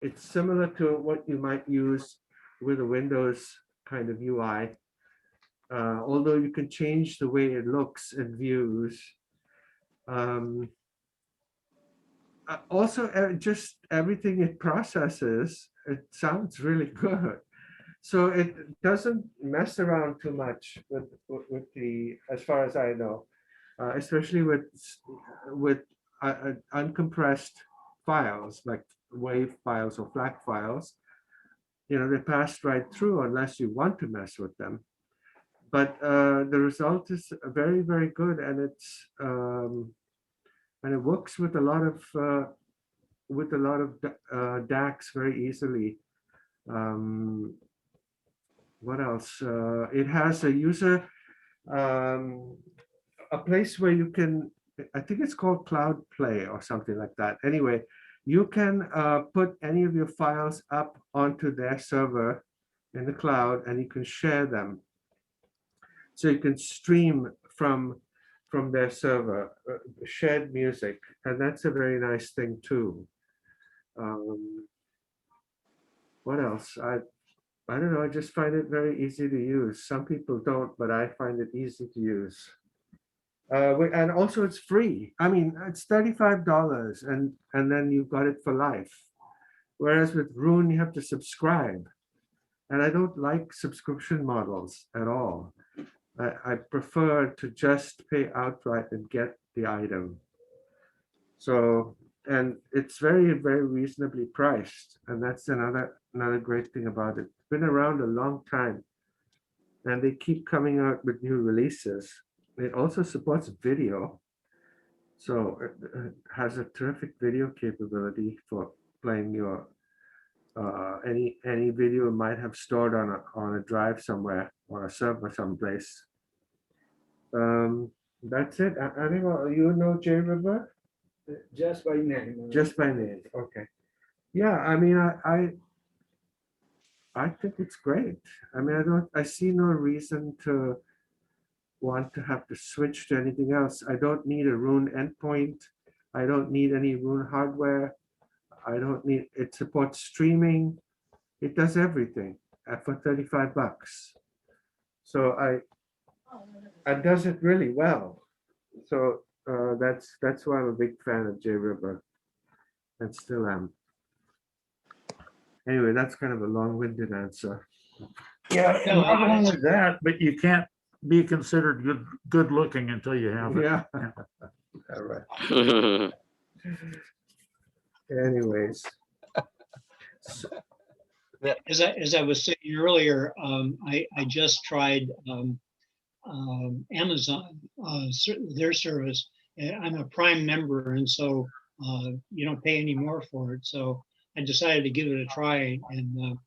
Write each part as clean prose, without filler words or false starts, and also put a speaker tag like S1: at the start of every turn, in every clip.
S1: it's similar to what you might use with a Windows kind of UI. Although you can change the way it looks and views. Um, Also, just everything it processes, it sounds really good. So it doesn't mess around too much with the, as far as I know, especially with uncompressed files like WAV files or FLAC files. You know, they pass right through unless you want to mess with them. But the result is very, very good, and it works with a lot of DACs very easily. Um, what else? It has a user, a place where you can, I think it's called Cloud Play or something like that. Anyway, you can put any of your files up onto their server in the cloud, and you can share them. So you can stream from their server, shared music, and that's a very nice thing too. What else? I don't know. I just find it very easy to use. Some people don't, but I find it easy to use. And also it's free. I mean, it's $35, and then you've got it for life. Whereas with Rune, you have to subscribe, and I don't like subscription models at all. I prefer to just pay outright and get the item. So, and it's very, very reasonably priced, and that's another great thing about it. It's been around a long time, and they keep coming out with new releases. It also supports video, so it has a terrific video capability for playing your any video you might have stored on a drive somewhere or a server someplace. That's it. I think you know J River.
S2: Just by name.
S1: Just by name, okay. Yeah, I mean, I think it's great. I mean, I see no reason to want to have to switch to anything else. I don't need a Rune endpoint. I don't need any Rune hardware. I don't need, it supports streaming. It does everything for 35 bucks. So it does it really well. So that's why I'm a big fan of J River, and still am. Anyway, that's kind of a long-winded answer.
S3: Yeah, and not only that, but you can't be considered good looking until you have it.
S1: Yeah. All right. Anyways. So,
S4: As I was saying earlier, I just tried Amazon, their service. I'm a Prime member, and so you don't pay any more for it. So I decided to give it a try, and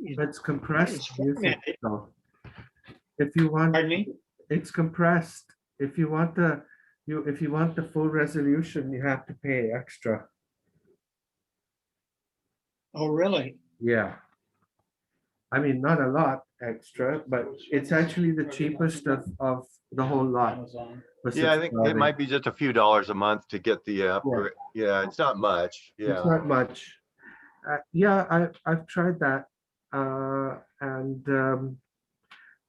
S1: it's compressed
S4: it's
S1: music.
S4: formatted.
S1: So if you want,
S4: Pardon me?
S1: it's compressed. If you want the full resolution, you have to pay extra.
S4: Oh, really?
S1: Yeah. I mean, not a lot extra, but it's actually the cheapest of the whole lot. for
S5: Yeah, I think it
S1: subscribing.
S5: might be just a few dollars a month to get the upgrade. Yeah, it's not much.
S1: It's
S5: Yeah.
S1: not much. Yeah, I've tried that. And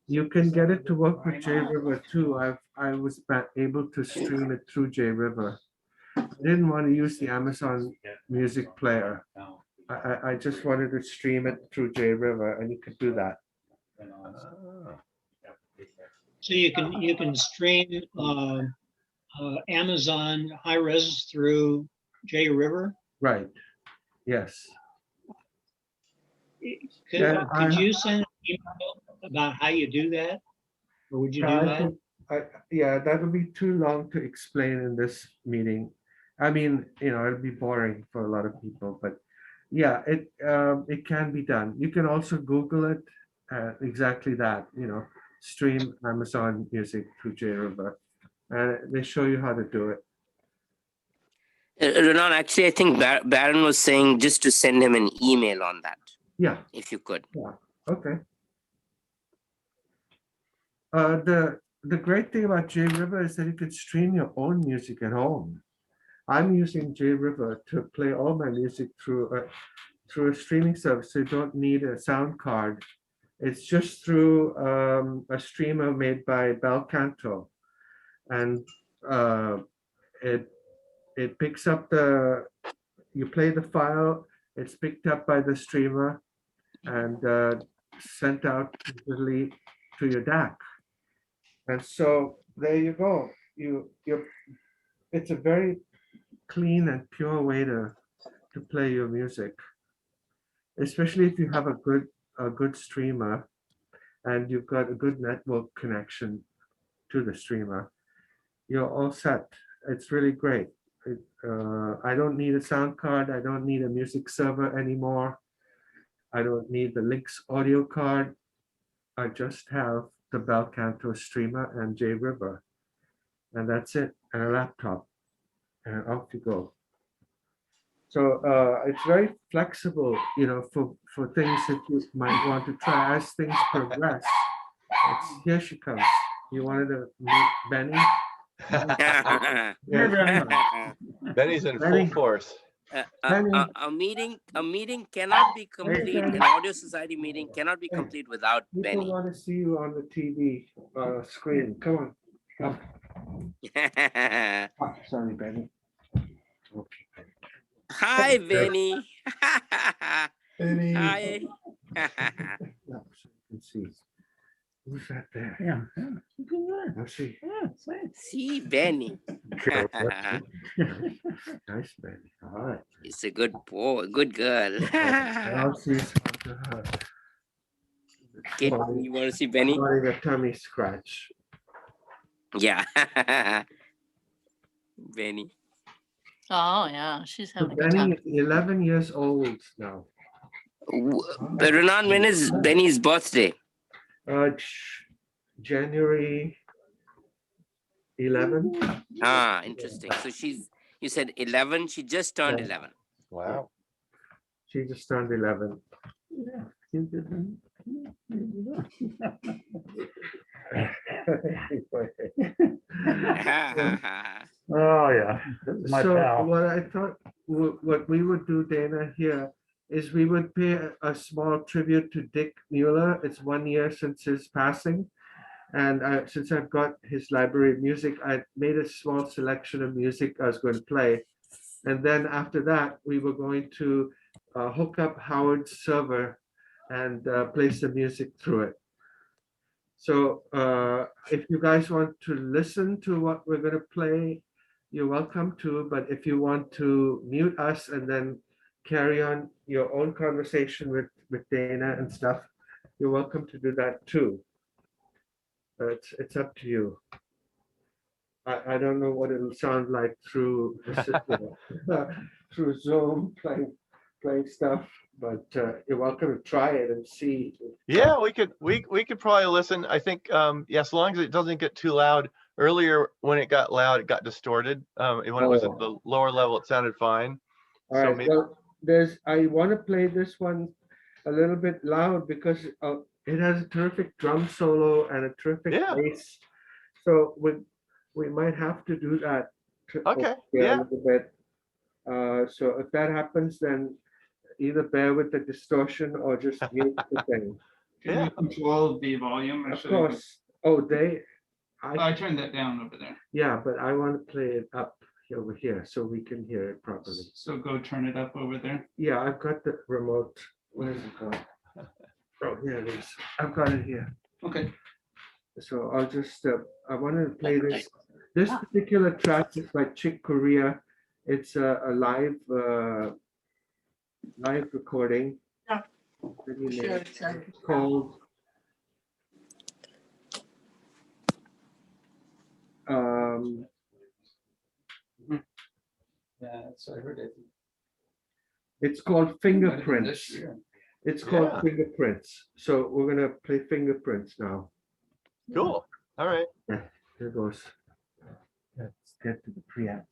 S1: you can get it to work with J River too. I was able to stream it through J River. I didn't want to use the Amazon Music player. I just wanted to stream it through J River, and you could do that.
S4: So you can stream Amazon high res through J River.
S1: Right. Yes.
S4: Could,
S1: Yeah,
S4: could you send an email about how you do that? Or would you do
S1: I
S4: that?
S1: think- yeah, that would be too long to explain in this meeting. I mean, it'll be boring for a lot of people, but yeah, it can be done. You can also Google it, exactly that, stream Amazon Music through J River, and they show you how to do it.
S6: Renan, actually, I think Baron was saying just to send him an email on that,
S1: Yeah,
S6: if you could.
S1: okay. The great thing about J River is that you could stream your own music at home. I'm using JRiver to play all my music through a streaming service. So you don't need a sound card. It's just through a streamer made by Belcanto, and it picks up you play the file. It's picked up by the streamer and sent out digitally to your DAC. And so there you go. It's a very clean and pure way to play your music, especially if you have a good streamer and you've got a good network connection to the streamer. You're all set. It's really great. I don't need a sound card. I don't need a music server anymore. I don't need the Lynx audio card. I just have the Belcanto streamer and JRiver, and that's it, and a laptop, and off you go. So it's very flexible, for things that you might want to try as things progress. Here she comes. You wanted to meet Benny? Yeah,
S5: Benny's in full
S1: Benny.
S5: force.
S6: A meeting cannot be complete. An audio society meeting cannot be complete without
S1: People
S6: Benny.
S1: want to see you on the TV screen. Come on. Oh, sorry, Benny. Okay.
S6: Hi, Benny.
S2: Benny.
S6: Hi.
S1: Yeah, so you can see. Who's that there?
S3: Yeah.
S1: Let's see.
S6: See, Benny.
S1: Nice, Benny. All right.
S6: It's a good boy, good girl.
S1: Now she's
S6: Kid, you want to see Benny?
S1: wanting a tummy scratch.
S6: Yeah. Benny.
S7: Oh, yeah, she's
S1: So
S7: having a good time.
S1: Benny is 11 years old now.
S6: Renan, when is Benny's birthday?
S1: January 11.
S6: Ah, interesting. So you said 11. She just turned 11.
S5: Wow.
S1: She just turned 11.
S3: Oh, yeah. My
S1: So
S3: pal.
S1: what I thought, what we would do, Dana, here is we would pay a small tribute to Dick Mueller. It's 1 year since his passing. And since I've got his library of music, I made a small selection of music I was going to play. And then after that, we were going to hook up Howard's server and play some music through it. So if you guys want to listen to what we're going to play, you're welcome to. But if you want to mute us and then carry on your own conversation with Dana and stuff, you're welcome to do that too. It's up to you. I don't know what it'll sound like through through Zoom playing stuff, but you're welcome to try it and see.
S5: Yeah, we could probably listen. I think yeah, as long as it doesn't get too loud. Earlier when it got loud, it got distorted. When it was at the lower level, it sounded fine.
S1: All
S5: So
S1: right.
S5: maybe,
S1: Well, I want to play this one a little bit loud because it has a terrific drum solo and a terrific
S5: Yeah.
S1: bass. So we might have to do that.
S5: Okay,
S1: A
S5: yeah.
S1: little bit. So if that happens, then either bear with the distortion or just mute the thing.
S8: Can
S5: Yeah.
S8: you control the volume? Or
S1: Of
S8: should I
S1: course. Oh,
S8: I turned that down over there.
S1: yeah, but I want to play it up over here so we can hear it properly.
S8: So go turn it up over there.
S1: Yeah, I've got the remote. Where's it gone? Oh, here it is. I've got it here.
S8: Okay.
S1: So I'll just, I wanted to play this. This particular track is by Chick Corea. It's a live recording.
S7: Yeah.
S1: Video name.
S7: Sure, sure.
S1: It's called
S2: Yeah, so I heard it.
S1: it's called Fingerprints.
S2: This year.
S1: It's called
S5: Yeah.
S1: Fingerprints. So we're gonna play Fingerprints now.
S5: Cool. All right.
S1: Here goes. Let's get to the preamp.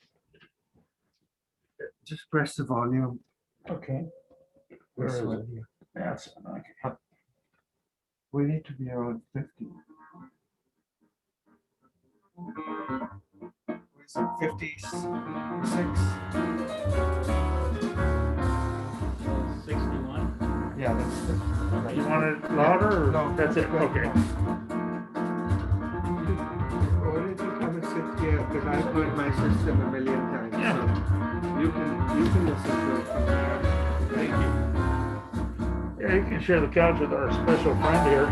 S1: Just press the volume.
S3: Okay. Where
S1: This
S3: is
S1: one
S3: it?
S1: here.
S3: That's, okay.
S1: We need to be around 50. is it 56?
S3: 61.
S1: Yeah, that's.
S3: You want it louder or
S1: No,
S3: that's it?
S1: good.
S3: Okay.
S1: Why don't you come and sit here, because I've heard my system a million times,
S3: Yeah.
S1: so you can listen to it from there.
S3: Thank you. Yeah, you can share the couch with our special friend here.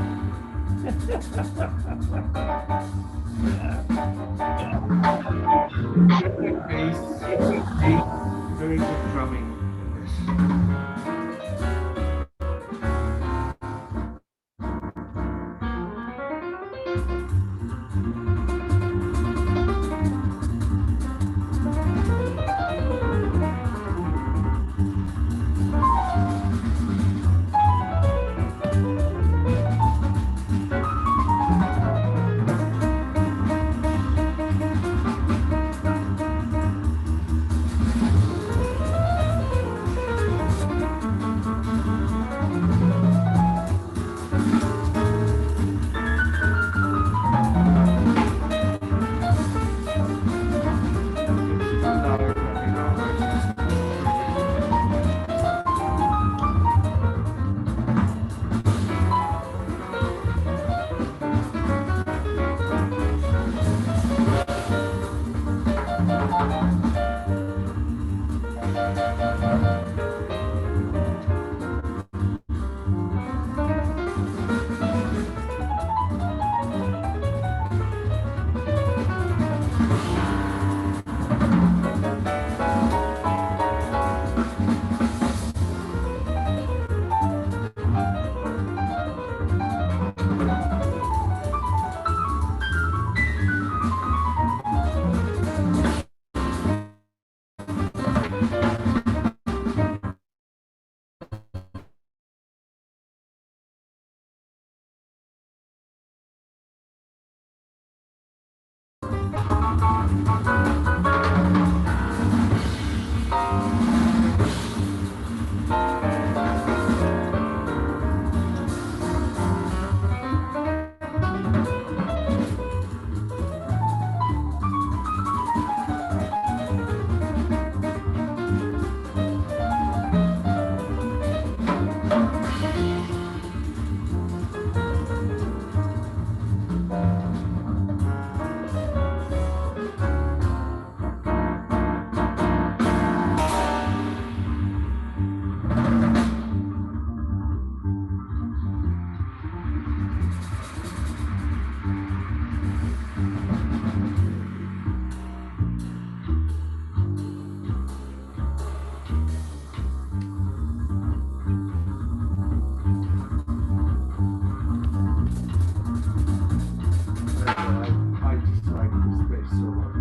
S1: Bass, very good drumming. I just like this place so much.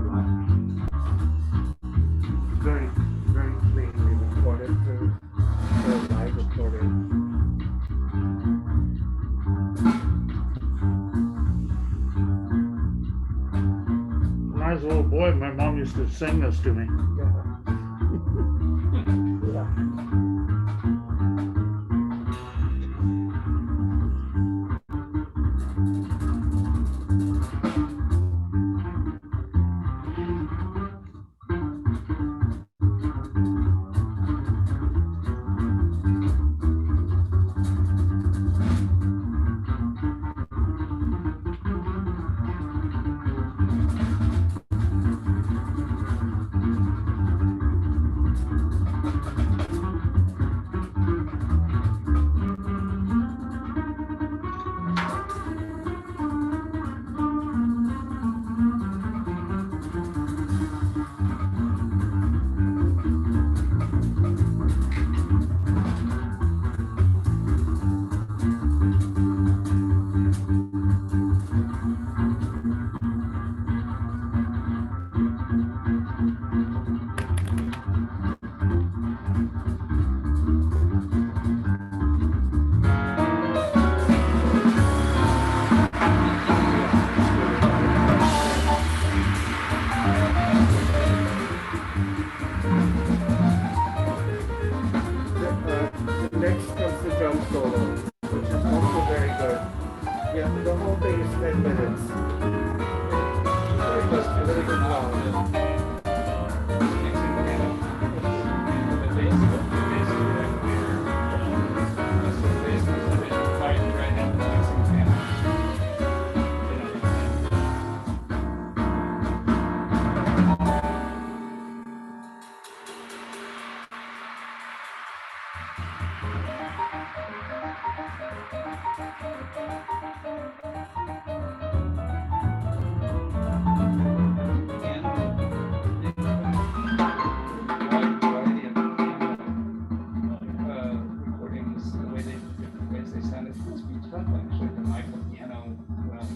S1: Very, very cleanly recorded for live recording.
S3: When I was a little boy, my mom used to sing this to me.
S1: Next comes the drum solo, which is also very good. Yeah, the whole thing is 10 minutes. Very good long.
S8: Wide variety of piano recordings, the way they, different ways they sounded. It's be tough actually to mic a piano well.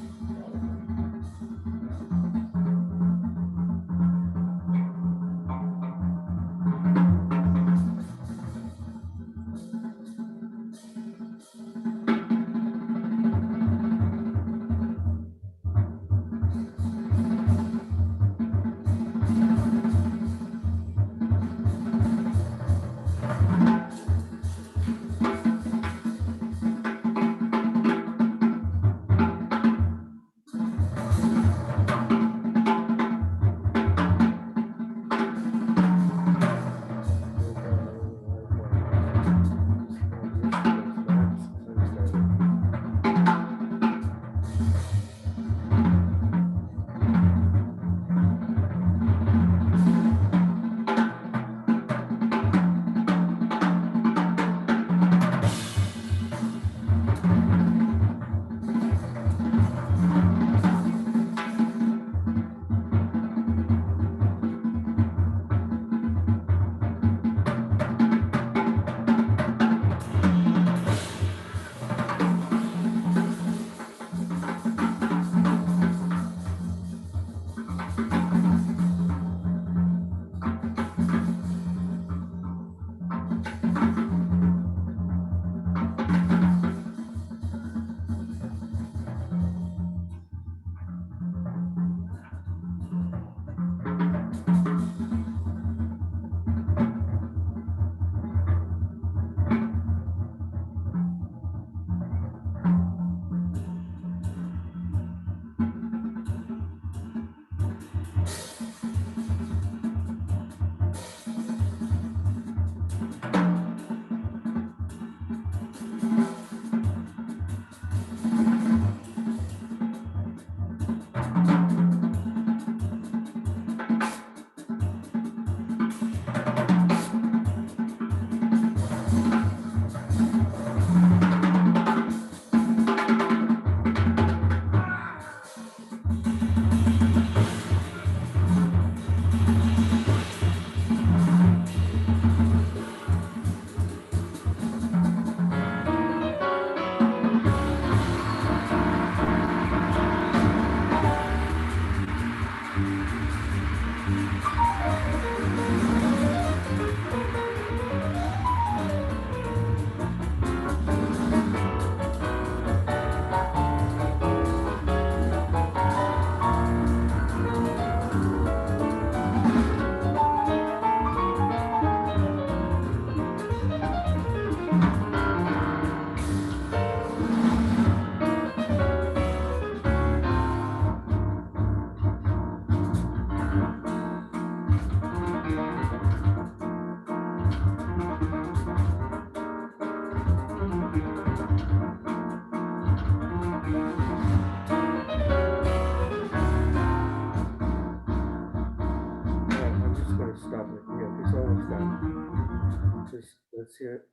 S1: stop it. Yeah, he's almost done. Just let's hear.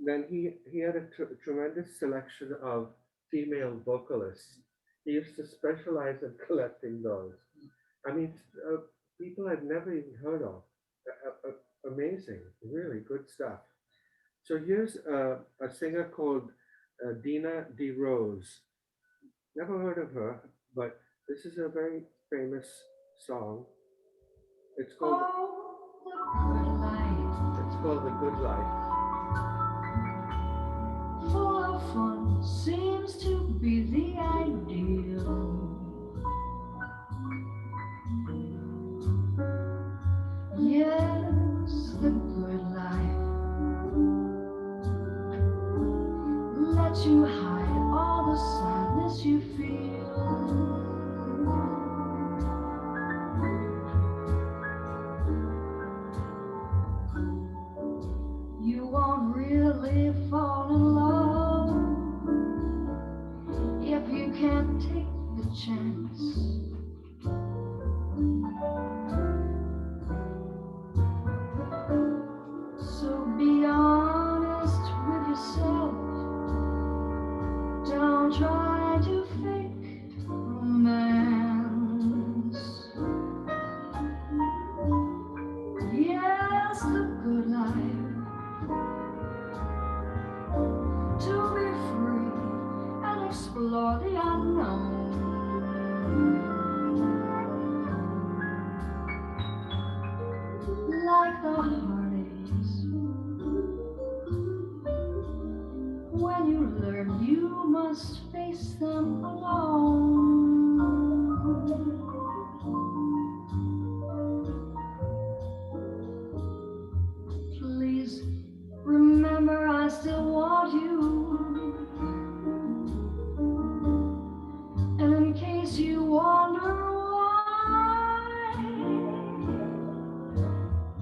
S1: Then he had a tremendous selection of female vocalists. He used to specialize in collecting those. I mean, people I'd never even heard of. Amazing, really good stuff. So here's a singer called Dena DeRose. Never heard of her, but this is a very famous song. It's called It's called The Good Life.
S9: Full of fun seems to be the ideal. Yes, the good life lets you hide all the sadness you feel. You won't really fall in love if you can't take the chance. So be honest with yourself must face them alone. Please remember, I still want you. And in case you wonder why,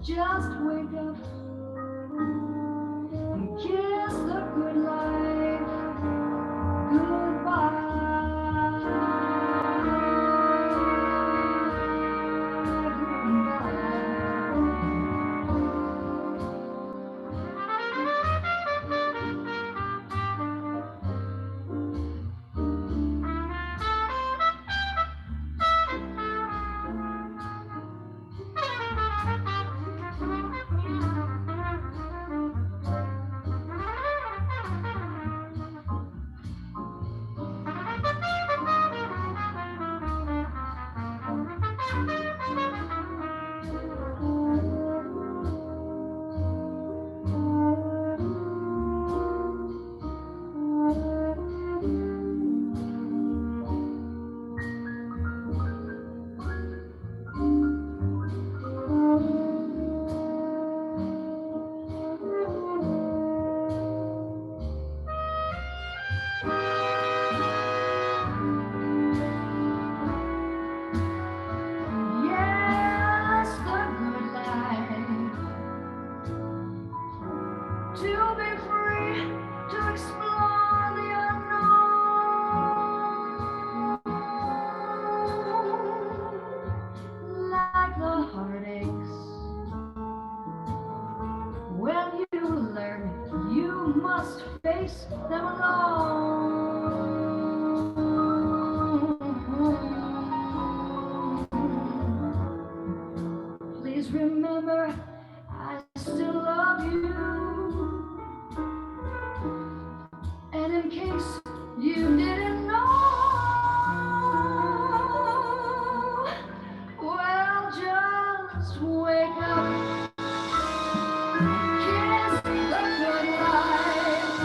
S9: just wake up and kiss the good life goodbye. Yes, the good life. To be free, to explore the unknown. Like the heartaches. When you learn, you must face them alone. Please remember, I still love you. And in case you didn't know, well, just wake up, kiss the good life.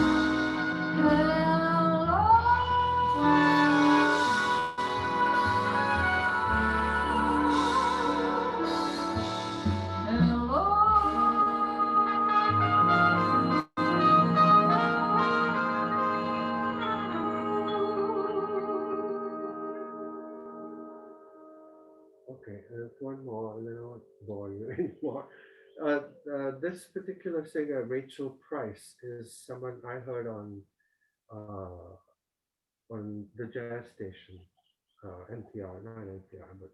S1: Okay, one more, and then I won't bore you anymore. This particular singer, Rachael Price, is someone I heard on the jazz station, NPR, not NPR, but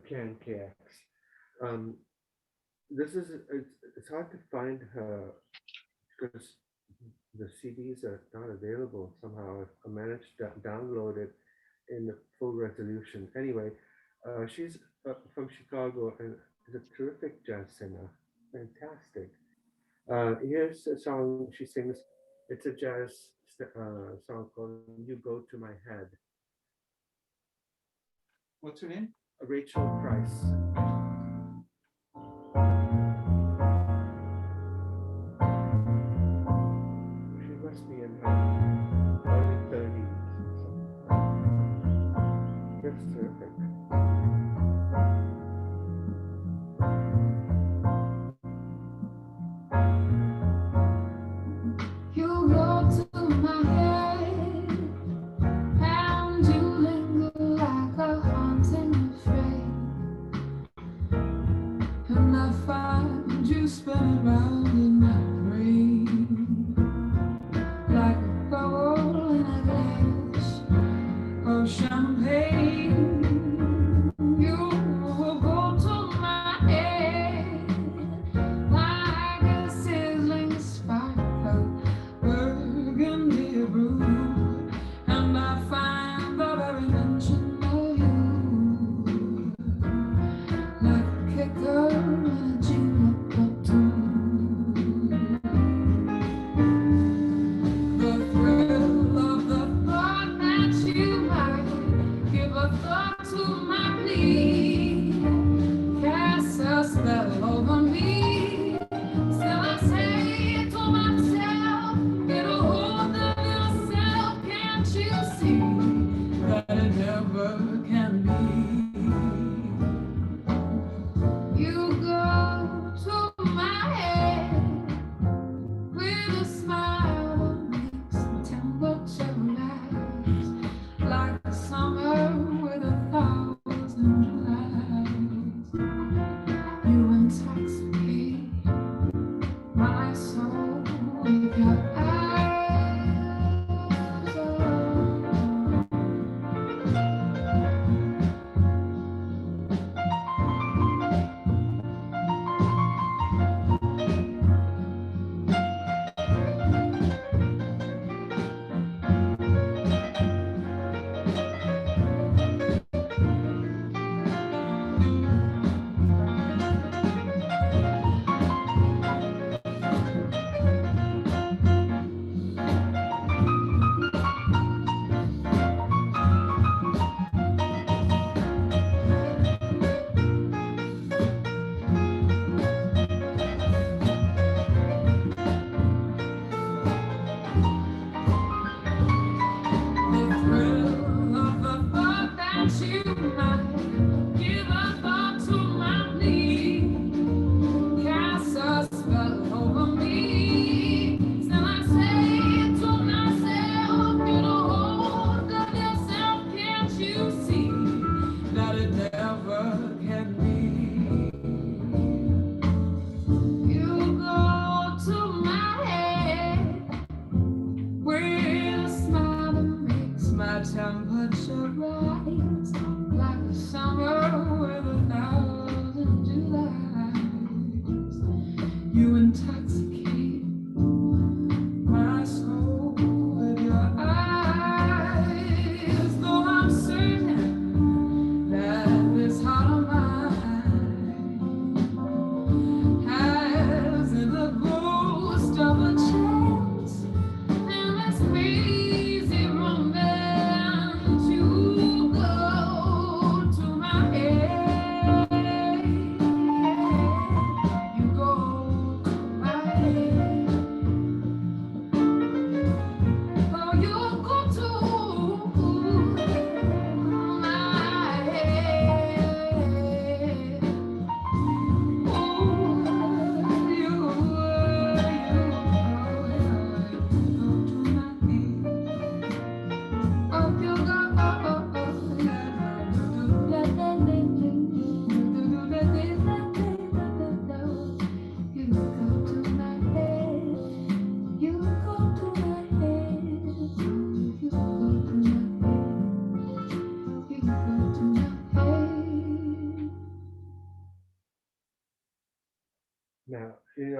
S1: KNKX. Um, this is it's hard to find her because the CDs are not available somehow. I managed to download it in the full resolution. Anyway, she's from Chicago and is a terrific jazz singer. Fantastic. Here's a song she sings. It's a jazz song called "You Go to My Head."
S8: What's her name?
S1: Rachael Price. She must be in her early 30s. That's terrific.
S9: You go to my head, and you linger like a haunting refrain.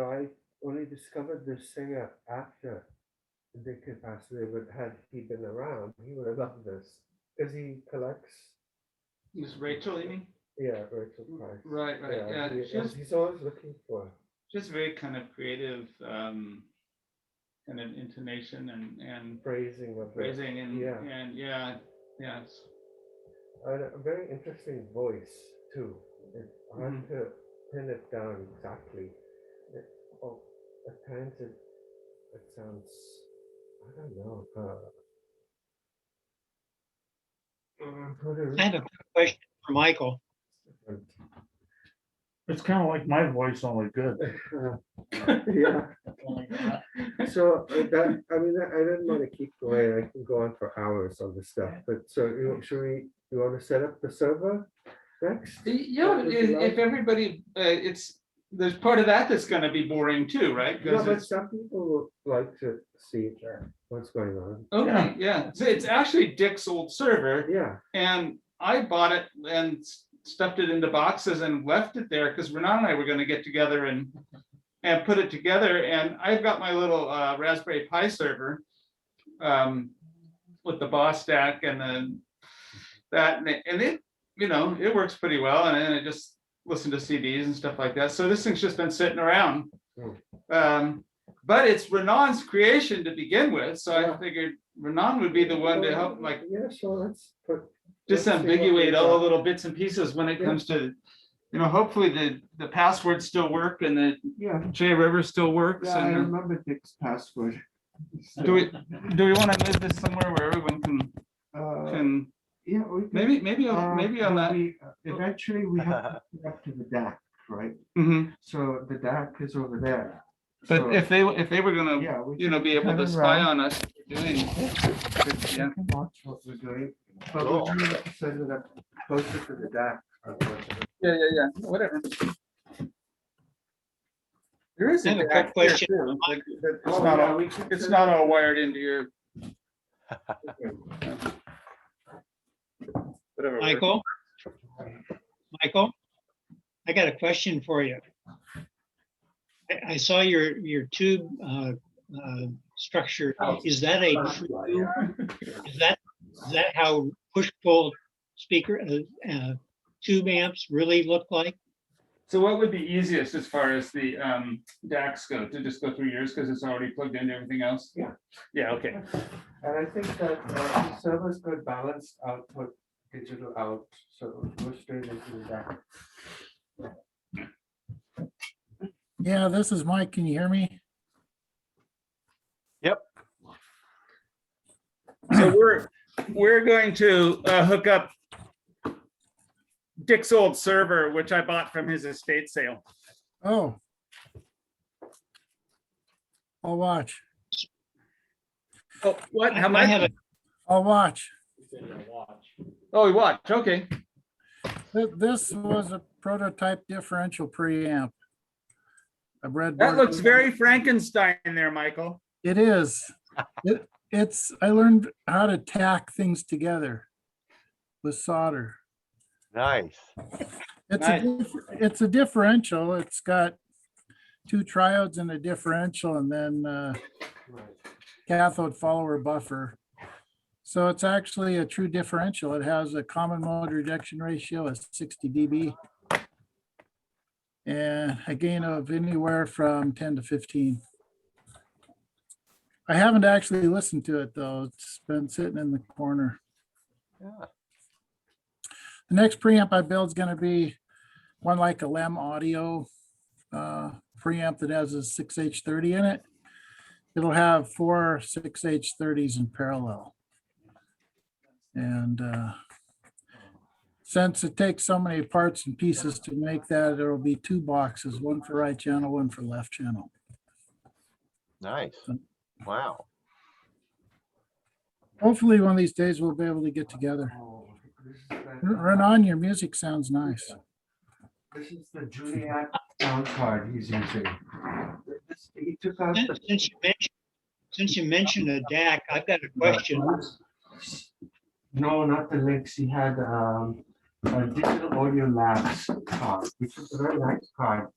S1: I only discovered this singer after Dick had passed away, but had he been around, he would have loved this. Because he collects,
S8: Miss Rachel, you mean?
S1: Rachel Price.
S8: Right, right, yeah,
S1: He's always looking for.
S8: just very kind of creative, kind of intonation and
S1: Phrasing of it.
S8: phrasing and,
S1: Yeah.
S8: and yeah, it's
S1: A very interesting voice too. It's hard to pin it down exactly. At times it sounds, I don't know.
S4: I have a question for Michael.
S3: It's kind of like my voice, only good.
S1: Yeah. So I didn't want to keep going. I can go on for hours on this stuff, but so you want to set up the server next?
S8: yeah,
S1: What would you like?
S8: if everybody, there's part of that that's gonna be boring too, right?
S1: Yeah,
S8: 'Cause
S1: but
S8: it's-
S1: some people would like to see what's going on.
S8: okay, yeah, so it's actually Dick's old server.
S1: Yeah.
S8: And I bought it and stuffed it into boxes and left it there because Renan and I were gonna get together and put it together. And I've got my little Raspberry Pi server with the boss stack and then that, and it, it works pretty well. And then I just listen to CDs and stuff like that. So this thing's just been sitting around. But it's Renan's creation to begin with. So I figured Renan would be the one to help, like,
S1: Yeah, so let's
S8: disambiguate all the little bits and pieces when it comes to, hopefully the passwords still work and the J River still works.
S1: Yeah, I
S8: And
S1: remember Dick's password.
S8: do we want to move this somewhere where everyone can
S1: Yeah, we can,
S8: maybe on that.
S1: Eventually, we have to get up to the DAC, right?
S8: Mhm.
S1: So the DAC is over there.
S8: But
S1: So,
S8: if they were gonna,
S1: yeah, we
S8: be able
S1: turn
S8: to spy
S1: around.
S8: on us doing,
S1: We
S8: yeah.
S1: can watch what we're doing. But
S5: Cool.
S1: we need to send it up closer to the DAC. unfortunately.
S8: Yeah, whatever. There is
S4: I have a quick question.
S8: It's not all, it's not all wired into your. Whatever.
S4: Michael? Michael, I got a question for you. I saw your tube structure. Is that a true, is that how push-pull speaker tube amps really look like?
S8: So what would be easiest as far as the DACs go, to just go through yours because it's already plugged into everything else?
S1: Yeah.
S8: Yeah, okay.
S1: And I think that the server's good balanced output, digital out, so go straight into the DAC.
S10: Yeah, this is Mike. Can you hear me?
S8: Yep. So we're going to hook up Dick's old server, which I bought from his estate sale.
S10: Oh. I'll watch.
S8: Oh, what? How
S4: I have
S8: much?
S10: I'll watch.
S8: Oh, we watch. Okay.
S10: This was a prototype differential preamp. A breadboard.
S8: That looks very Frankenstein there, Michael.
S10: It is. I learned how to tack things together with solder.
S5: Nice.
S10: It's a differential. It's got two triodes and a differential, and then cathode follower buffer. So it's actually a true differential. It has a common mode rejection ratio of 60 dB and a gain of anywhere from 10 to 15. I haven't actually listened to it though. It's been sitting in the corner.
S5: Yeah.
S10: The next preamp I build is going to be one like a LEM audio preamp that has a 6H30 in it. It'll have 4 6H30s in parallel. And since it takes so many parts and pieces to make that, there will be 2 boxes, one for right channel, one for left channel.
S5: Nice. Wow.
S10: Hopefully one of these days we'll be able to get together. Renan, your music sounds nice.
S1: This is the Juliet sound card he's using. He took out the
S4: Since you mentioned a DAC, I've got a question.
S1: No, not the links. He had a Digital Audio Labs card, which is a very nice card.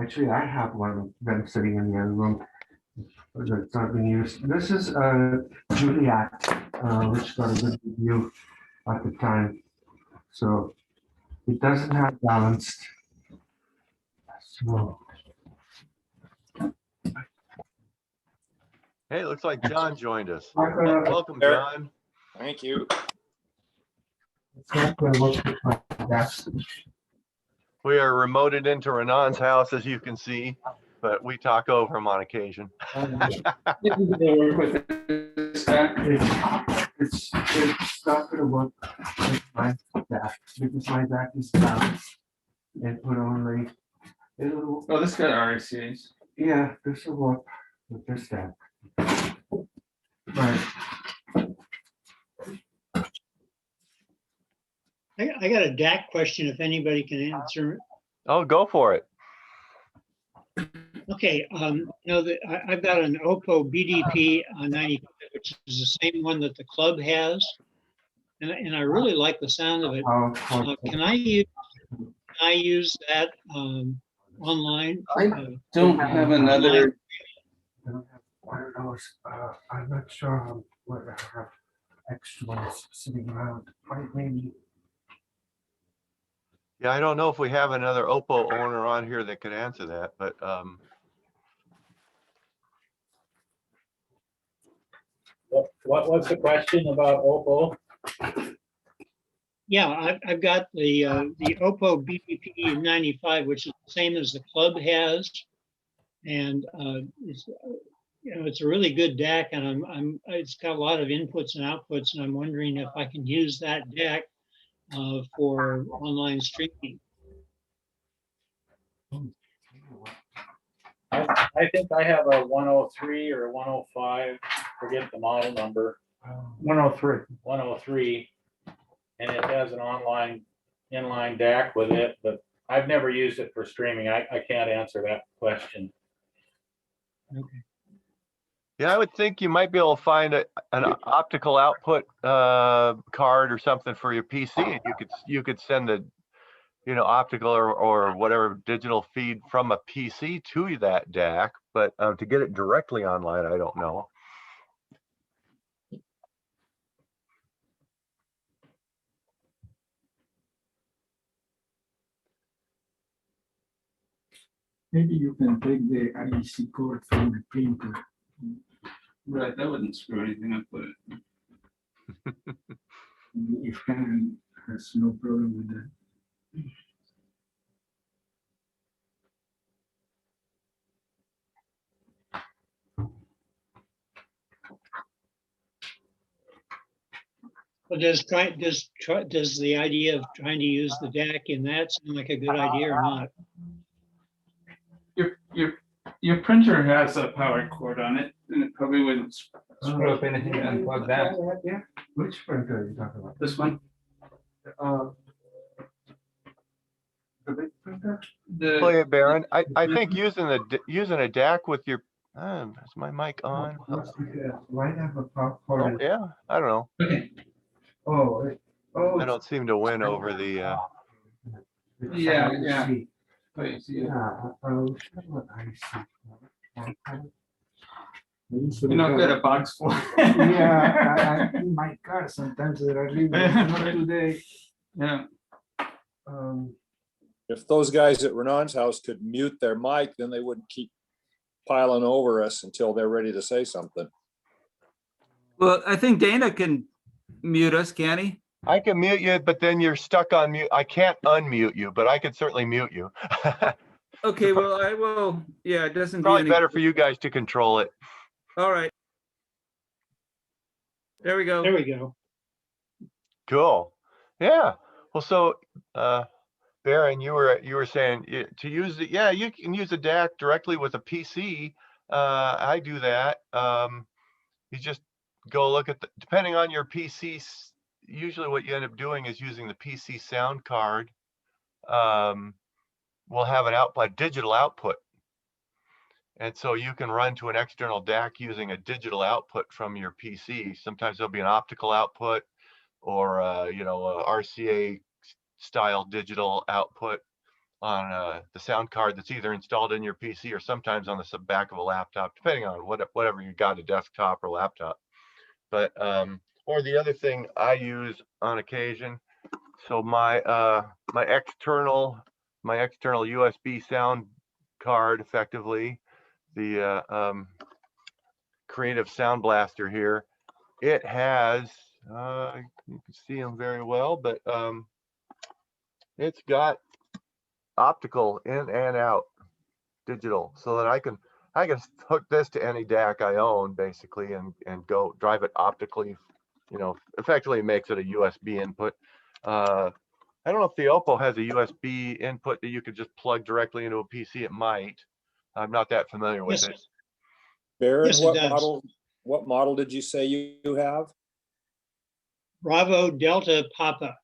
S1: Actually, I have one of them sitting in the other room that's not being used. This is Juliet, which got a good review at the time. So it doesn't have balanced. So
S5: Hey, looks like John joined us.
S1: It's
S5: Welcome, John.
S11: Thank you.
S1: not gonna work with my desk.
S5: We are remoted into Renan's house, as you can see, but we talk over him on occasion.
S8: They work with this guy.
S1: It's not gonna work with my back because my back is balanced and put only. It'll,
S8: Oh, this got RCA's.
S1: yeah, this will work with this deck. Right.
S4: I got a DAC question if anybody can answer it.
S5: Oh, go for it.
S4: Okay, you know, I've got an Oppo BDP 95, which is the same one that the club has. And I really like the sound of it. Can I use that online?
S8: I don't have another.
S1: I don't know. I'm not sure what I have extra ones sitting around. Maybe.
S5: Yeah, I don't know if we have another Oppo owner on here that could answer that, but
S3: What's the question about Oppo?
S4: Yeah, I've got the Oppo BDP 95, which is the same as the club has, and it's it's a really good DAC, and it's got a lot of inputs and outputs, and I'm wondering if I can use that DAC for online streaming.
S3: I think I have a 103 or a 105, forget the model number,
S1: 103.
S3: 103. And it has an inline DAC with it, but I've never used it for streaming. I can't answer that question.
S4: Okay.
S5: yeah, I would think you might be able to find an optical output card or something for your PC, and you could send a optical or whatever digital feed from a PC to that DAC, but to get it directly online, I don't know.
S2: Maybe you can take the IEC cord from the printer. Right, that wouldn't screw anything up, would it? If Canon has no problem with that.
S4: Well, does the idea of trying to use the DAC in that sound like a good idea or not?
S8: Your printer has a power cord on it, and it probably wouldn't screw up anything to unplug that.
S1: Yeah. Which printer are you talking about?
S8: This one.
S1: The big printer?
S5: Oh yeah, Baron. I think using a DAC with your is my mic on?
S1: Might have a power
S5: Oh,
S1: cord.
S5: yeah, I don't know.
S8: Okay.
S5: I don't seem to win over the.
S8: Yeah.
S1: Yeah.
S8: Wait, see,
S2: You're
S8: not good at box for.
S2: Yeah, in my car sometimes there are really not today.
S8: Yeah.
S11: If those guys at Renan's house could mute their mic, then they wouldn't keep piling over us until they're ready to say something.
S12: Well, I think Dana can mute us, can he?
S5: I can mute you, but then you're stuck on mute. I can't unmute you, but I can certainly mute you.
S12: Okay, well, I will. Yeah, it doesn't do
S5: Probably
S12: any.
S5: better for you guys to control it.
S12: All right. There we go.
S4: There we go.
S5: Cool. Yeah. Well, so Baron, you were saying to use it. Yeah, you can use a DAC directly with a PC. I do that. You just go look at depending on your PC. Usually what you end up doing is using the PC sound card. Will have a digital output. And so you can run to an external DAC using a digital output from your PC. Sometimes there'll be an optical output or a RCA style digital output. the sound card that's either installed in your PC or sometimes on the back of a laptop, depending on whatever you got, a desktop or laptop. But or the other thing I use on occasion, so my external USB sound card, effectively the Creative Sound Blaster here, it has you can see them very well, but it's got optical in and out digital, so that I can hook this to any DAC I own basically and go drive it optically, effectively makes it a USB input. I don't know if the Oppo has a USB input that you could just plug directly into a PC. It might. I'm not that familiar with
S4: Yes,
S5: it.
S11: Baron,
S4: Yes, it does.
S11: what model did you say you have?
S4: Bravo Delta Papa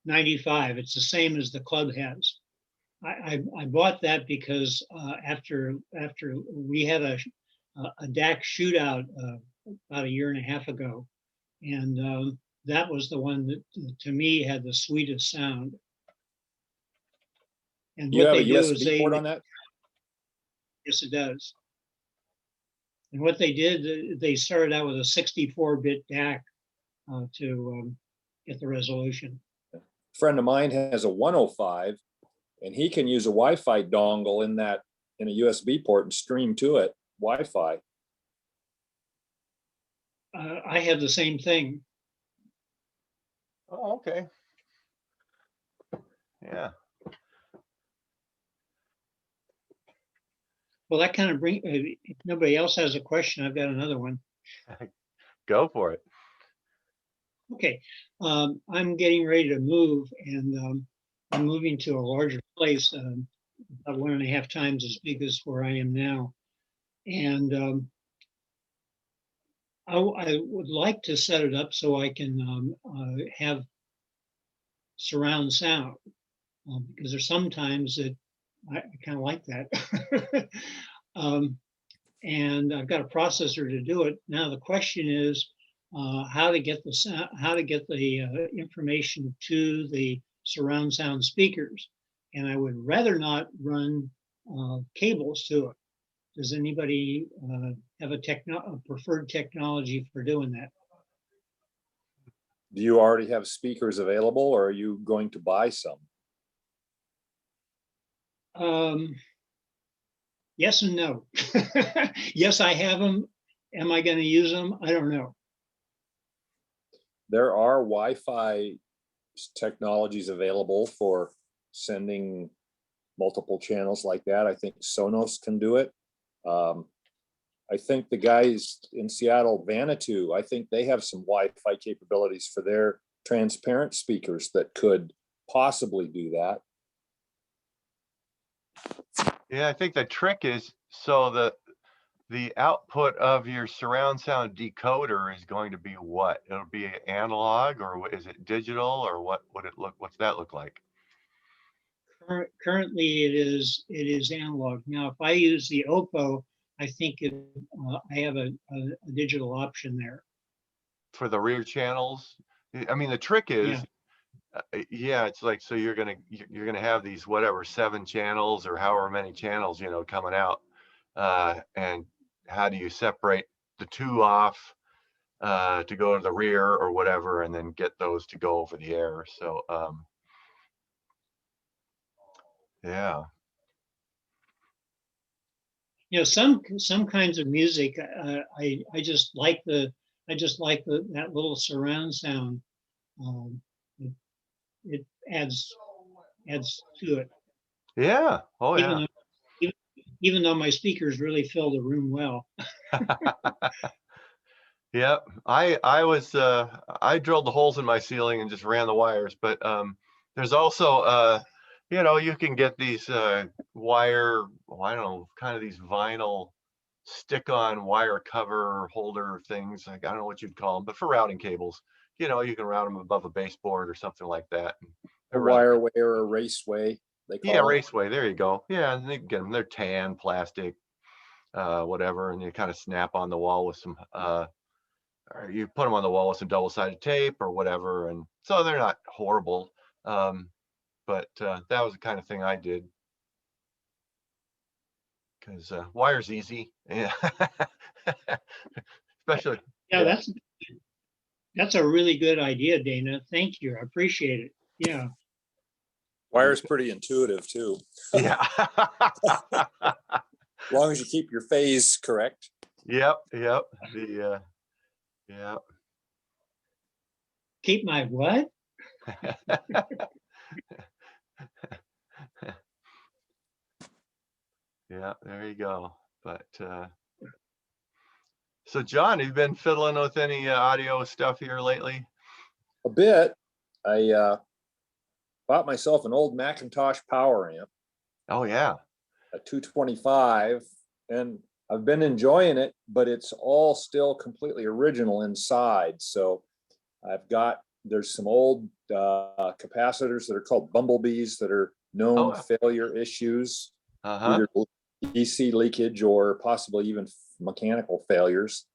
S4: 95. It's the same as the club has. I bought that because after we had a DAC shootout about a year and a half ago, and that was the one that to me had the sweetest sound. And
S11: Do you
S4: what
S11: have a
S4: they do is
S11: USB port on that?
S4: yes, it does. And what they did, they started out with a 64-bit DAC to get the resolution.
S11: A friend of mine has a 105, and he can use a Wi-Fi dongle in a USB port and stream to it Wi-Fi.
S4: I have the same thing.
S5: Oh, okay. Yeah.
S4: Well, that kind of if nobody else has a question, I've got another one.
S5: Go for it.
S4: Okay, I'm getting ready to move, and I'm moving to a larger place, about 1.5 times as big as where I am now. And I would like to set it up so I can have surround sound, because there's sometimes that I kind of like that. And I've got a processor to do it. Now the question is how to get the information to the surround sound speakers. And I would rather not run cables to it. Does anybody have a preferred technology for doing that?
S11: Do you already have speakers available, or are you going to buy some?
S4: Yes and no. Yes, I have them. Am I going to use them? I don't know.
S11: There are Wi-Fi technologies available for sending multiple channels like that. I think Sonos can do it. I think the guys in Seattle, Vanuatu, I think they have some Wi-Fi capabilities for their transparent speakers that could possibly do that.
S5: Yeah, I think the trick is, so the output of your surround sound decoder is going to be what? It'll be analog, or is it digital, or what's that look like?
S4: Currently, it is analog. Now, if I use the Oppo, I think I have a digital option there.
S5: For the rear channels? I mean, the trick is, yeah, it's like, so you're gonna have these whatever 7 channels or however many channels, coming out, and how do you separate the 2 off to go to the rear or whatever, and then get those to go over the air? So yeah.
S4: Some kinds of music, I just like that little surround sound. It adds to it.
S5: Yeah. Oh yeah.
S4: Even though my speakers really fill the room well.
S5: Yeah, I drilled the holes in my ceiling and just ran the wires, but there's also you can get these wire, I don't know, kind of these vinyl stick-on wire cover holder things. Like, I don't know what you'd call them, but for routing cables, you can route them above a baseboard or something like that.
S11: A wireway or a raceway, they call
S5: it.
S11: it.
S5: Raceway, there you go. Yeah, and they get them. They're tan plastic, whatever, and you kind of snap on the wall with some or you put them on the wall with some double-sided tape or whatever, and so they're not horrible. but that was the kind of thing I did. Because wire's easy. Yeah. Especially.
S4: Yeah, that's a really good idea, Dana. Thank you. I appreciate it. Yeah.
S11: Wire's pretty intuitive too,
S5: Yeah.
S11: as long as you keep your phase correct.
S5: Yep. Yep. The yeah.
S4: Keep my what?
S5: Yeah, there you go. But so John, have you been fiddling with any audio stuff here lately?
S11: A bit. I bought myself an old Macintosh power amp,
S5: Oh yeah.
S11: a 225, and I've been enjoying it, but it's all still completely original inside. So there's some old capacitors that are called bumblebees that are known failure issues, either DC leakage or possibly even mechanical failures.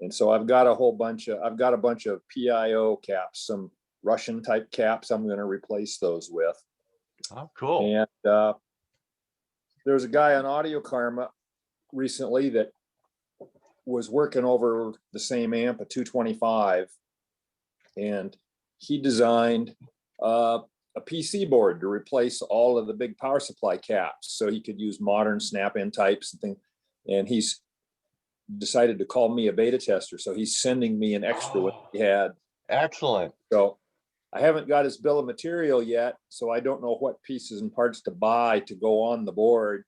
S11: And so I've got a bunch of PIO caps, some Russian type caps. I'm going to replace those with.
S5: Oh, cool.
S11: And there's a guy on Audio Karma recently that was working over the same amp, a 225, and he designed a PC board to replace all of the big power supply caps, so he could use modern snap-in types and things. And he's decided to call me a beta tester, so he's sending me an extra what he had.
S5: Excellent.
S11: So I haven't got his bill of material yet, so I don't know what pieces and parts to buy to go on the board.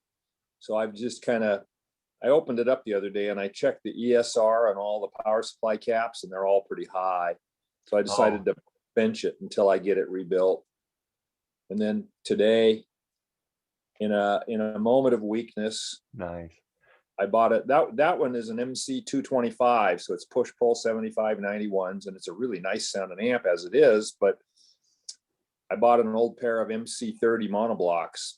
S11: So I've just I opened it up the other day and I checked the ESR on all the power supply caps, and they're all pretty high. So I decided to bench it until I get it rebuilt. And then today, in a moment of weakness,
S5: nice,
S11: I bought it. That one is an MC 225, so it's push-pull 7591s, and it's a really nice sounding amp as it is. But I bought an old pair of MC 30 monoblocks,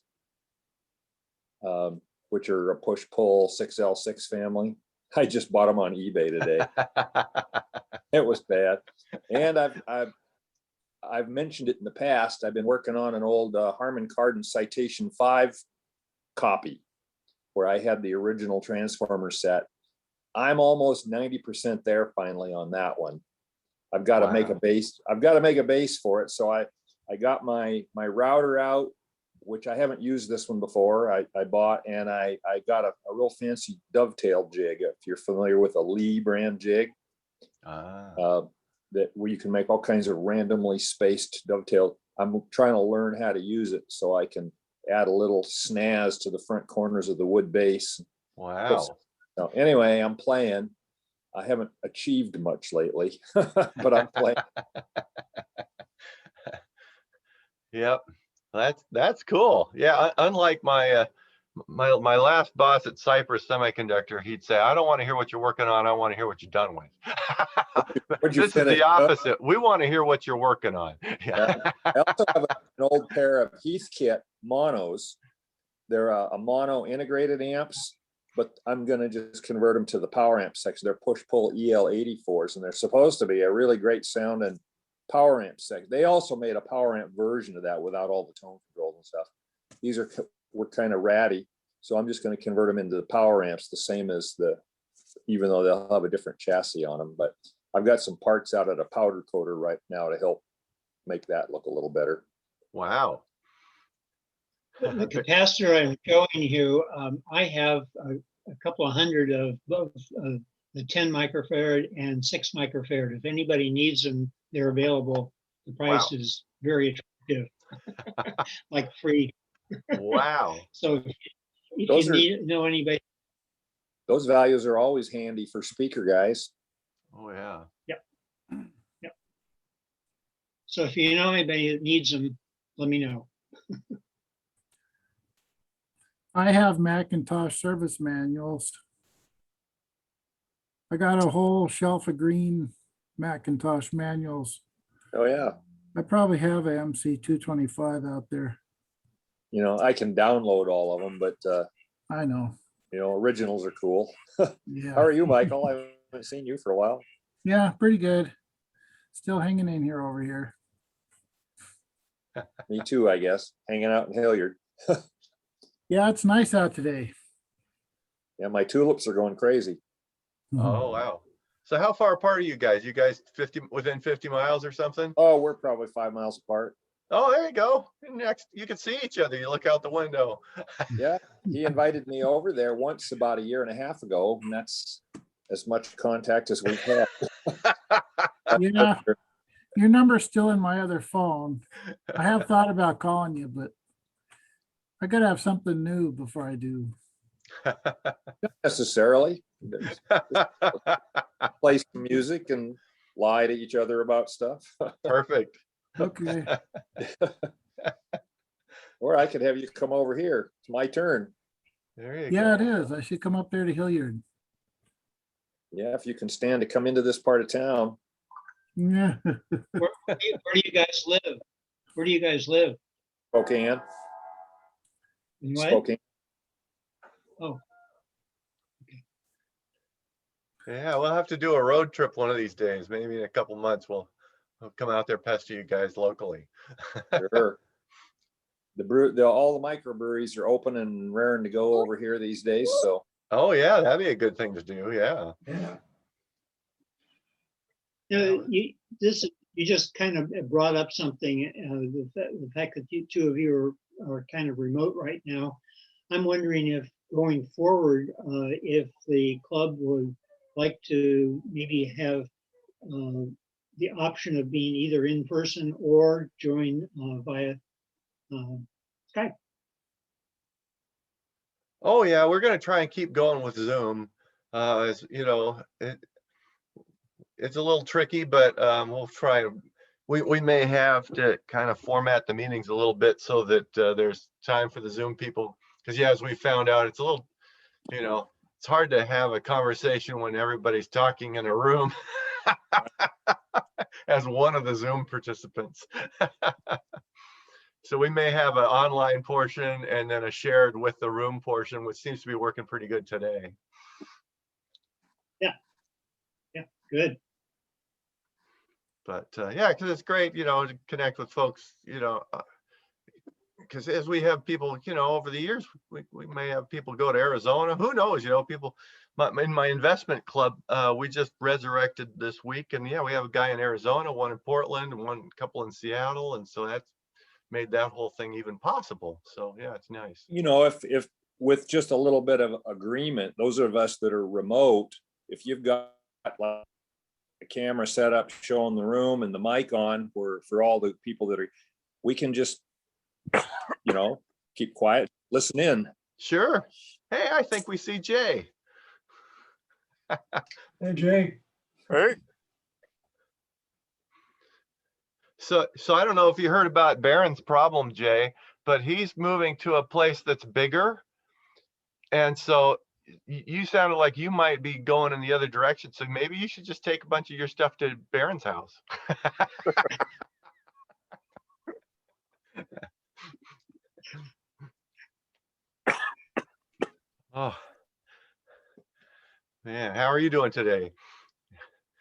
S11: which are a push-pull 6L6 family. I just bought them on eBay today. It was bad, and I've mentioned it in the past. I've been working on an old Harman Kardon Citation 5 copy where I had the original transformer set. I'm almost 90% there finally on that one. I've got to make a base. I've got to make a base for it. So I got my router out, which I haven't used this one before. I bought, and I got a real fancy dovetail jig. If you're familiar with a Lee brand jig, that where you can make all kinds of randomly spaced dovetail. I'm trying to learn how to use it so I can add a little snaz to the front corners of the wood base.
S5: Wow.
S11: So anyway, I'm playing. I haven't achieved much lately, but I'm playing.
S5: Yep. That's cool. Yeah. Unlike my last boss at Cypress Semiconductor, he'd say, I don't want to hear what you're working on. I want to hear what you're done with. This is the opposite. We want to hear what you're working on.
S11: Yeah. I also have an old pair of Heathkit monos. They're a mono integrated amps, but I'm going to just convert them to the power amp section. They're push-pull EL84s, and they're supposed to be a really great sound and power amp section. They also made a power amp version of that without all the tone controls and stuff. These were kind of ratty, so I'm just going to convert them into the power amps, the same as even though they'll have a different chassis on them. But I've got some parts out at a powder coater right now to help make that look a little better.
S5: Wow.
S4: The capacitor I'm showing you, I have a couple of hundred of both the 10 microfarad and 6 microfarad. If anybody needs them, they're available. The price is very attractive, like free.
S5: Wow.
S4: So if you know anybody.
S11: Those values are always handy for speaker guys.
S5: Oh yeah.
S4: Yep. Yep. So if you know anybody that needs them, let me know.
S10: I have Macintosh service manuals. I got a whole shelf of green Macintosh manuals.
S11: Oh yeah.
S10: I probably have a MC 225 out there.
S11: You know, I can download all of them, but
S10: I know.
S11: You know, originals are cool.
S10: Yeah.
S11: How are you, Michael? I haven't seen you for a while.
S10: Yeah, pretty good. Still hanging in here over here.
S11: Me too, I guess, hanging out in Hilliard.
S10: Yeah, it's nice out today.
S11: Yeah, my tulips are going crazy.
S5: Oh, wow. So how far apart are you guys? You guys within 50 miles or something?
S11: Oh, we're probably 5 miles apart.
S5: Oh, there you go. Next, you can see each other. You look out the window.
S11: Yeah, he invited me over there once about a year and a half ago, and that's as much contact as we've had.
S10: Yeah, your number's still in my other phone. I have thought about calling you, but I gotta have something new before I do.
S11: Not necessarily. Play some music and lie to each other about stuff.
S5: Perfect.
S10: Okay.
S11: Or I could have you come over here. It's my turn.
S5: There you
S10: Yeah, it
S5: go.
S10: is. I should come up there to Hilliard.
S11: Yeah, if you can stand to come into this part of town.
S10: Yeah.
S4: Where do you guys live? Where do you guys live?
S11: Spokane.
S4: In what?
S11: Spokane.
S4: Oh,
S5: Yeah, we'll have to do a road trip one of these days. Maybe in a couple months we'll come out there, pester you guys locally.
S11: Sure. All the microbreweries are open and raring to go over here these days. So
S5: Oh yeah, that'd be a good thing to do. Yeah.
S1: Yeah.
S4: you just kind of brought up something, the fact that you two of you are kind of remote right now. I'm wondering if going forward, if the club would like to maybe have the option of being either in person or join via Skype.
S5: Oh yeah, we're gonna try and keep going with Zoom. As you know, it's a little tricky, but we'll try. We may have to kind of format the meetings a little bit so that there's time for the Zoom people. Because yeah, as we found out, it's a little, it's hard to have a conversation when everybody's talking in a room as one of the Zoom participants. So we may have an online portion and then a shared with the room portion, which seems to be working pretty good today.
S4: Yeah, good.
S5: But yeah, because it's great, to connect with folks, because as we have people, over the years, we may have people go to Arizona. Who knows? People. In my investment club, we just resurrected this week, and yeah, we have a guy in Arizona, one in Portland, and one couple in Seattle, and so that's made that whole thing even possible. So yeah, it's nice.
S11: if with just a little bit of agreement, those of us that are remote, if you've got like a camera set up showing the room and the mic on for all the people that are, we can just keep quiet, listen in.
S5: Sure. Hey, I think we see Jay.
S1: Hey, Jay.
S13: Hey.
S5: So I don't know if you heard about Barron's problem, Jay, but he's moving to a place that's bigger. And so you sounded like you might be going in the other direction. So maybe you should just take a bunch of your stuff to Barron's house. Oh, man, how are you doing today?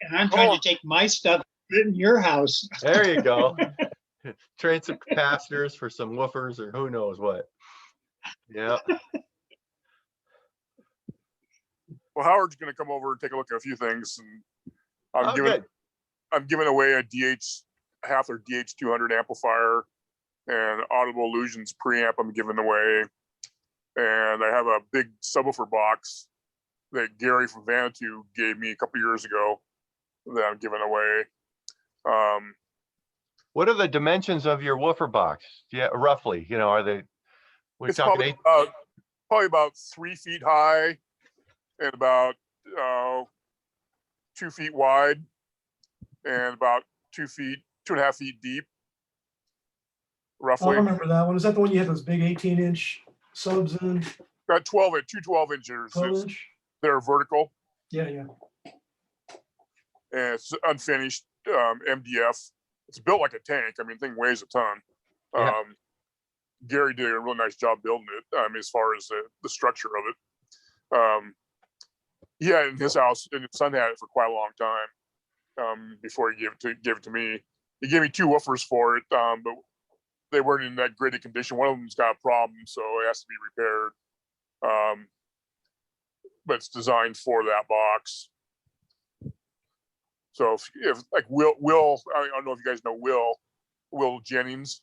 S4: And I'm trying to take my stuff in your house.
S5: There you go. Trade some capacitors for some woofers or who knows what. Yeah.
S13: Well, Howard's going to come over and take a look at a few things, and I'm giving away a half their DH200 amplifier and Audible Illusions preamp. I'm giving away, and I have a big subwoofer box that Gary from Vanatu gave me a couple years ago that I'm giving away.
S5: What are the dimensions of your woofer box? Yeah, roughly. Are they? We're talking
S13: probably about 3 feet high and about 2 feet wide and about 2.5 feet deep. Roughly.
S14: I remember that one. Is that the one you had those big 18-inch subs in?
S13: Got 2 12-inchers.
S14: 12-inch?
S13: They're vertical.
S14: Yeah.
S13: And it's unfinished MDF. It's built like a tank. I mean, the thing weighs a ton.
S5: Yeah.
S13: Gary did a really nice job building it. As far as the structure of it. Yeah, in his house, and his son had it for quite a long time before he gave it to me. He gave me 2 woofers for it, but they weren't in that gritty condition. One of them's got a problem, so it has to be repaired. But it's designed for that box. So if like Will, I don't know if you guys know Will Jennings.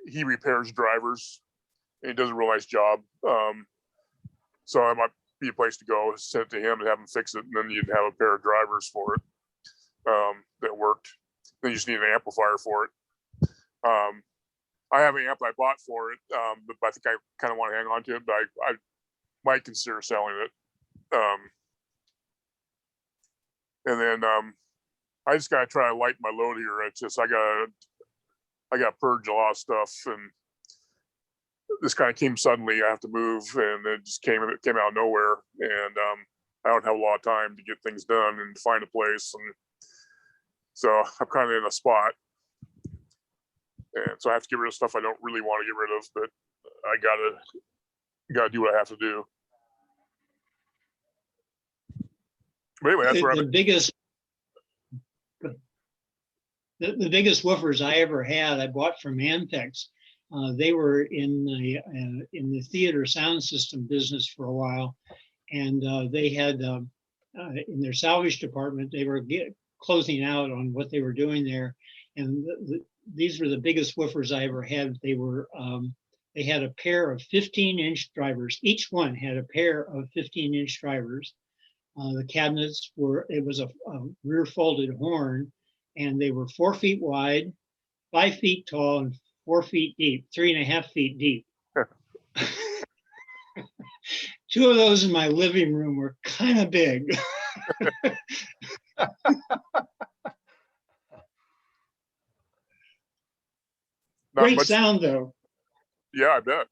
S13: He repairs drivers. And he does a real nice job. So it might be a place to go, send it to him and have him fix it, and then you'd have a pair of drivers for it that worked. Then you just need an amplifier for it. I have an amp I bought for it, but I think I kind of want to hang on to it, but I might consider selling it. And then I just gotta try to lighten my load here. It's just I gotta purge a lot of stuff, and this kind of came suddenly. I have to move, and it just came out of nowhere, and I don't have a lot of time to get things done and find a place, and so I'm kind of in a spot, and so I have to get rid of stuff I don't really want to get rid of, but I gotta do what I have to do. But anyway, that's where
S4: The biggest woofers I ever had, I bought from Ampex. They were in the theater sound system business for a while, and they had in their salvage department, they were closing out on what they were doing there, and these were the biggest woofers I ever had. They were they had a pair of 15-inch drivers. Each one had a pair of 15-inch drivers. The cabinets it was a rear folded horn, and they were 4 feet wide, 5 feet tall, and 4 feet deep, 3.5 feet deep. Two of those in my living room were kind of big. Great sound though.
S13: Yeah, I bet.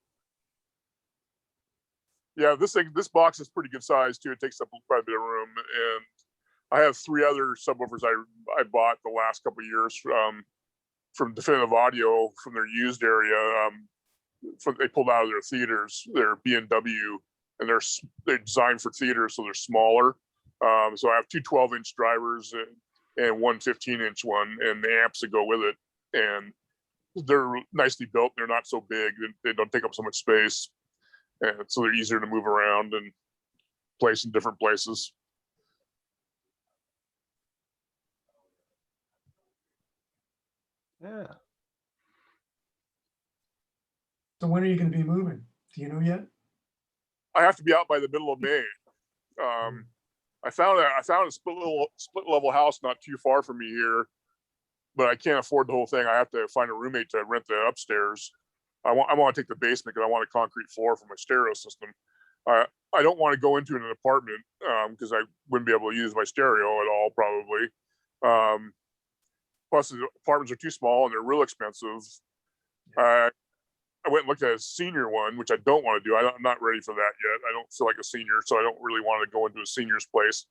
S13: Yeah, this box is pretty good size too. It takes up quite a bit of room, and I have 3 other subwoofers I bought the last couple of years from Definitive Audio from their used area. They pulled out of their theaters. They're B&W, and they're designed for theaters, so they're smaller. So I have 2 12-inch drivers and 1 15-inch one, and the amps that go with it. And they're nicely built. They're not so big. They don't take up so much space, and so they're easier to move around and place in different places.
S5: Yeah.
S14: So when are you going to be moving? Do you know yet?
S13: I have to be out by the middle of May. I found a split level house not too far from me here, but I can't afford the whole thing. I have to find a roommate to rent the upstairs. I want to take the basement because I want a concrete floor for my stereo system. I don't want to go into an apartment because I wouldn't be able to use my stereo at all probably. Plus the apartments are too small and they're real expensive. I went and looked at a senior one, which I don't want to do. I'm not ready for that yet. I don't feel like a senior, so I don't really want to go into a senior's place.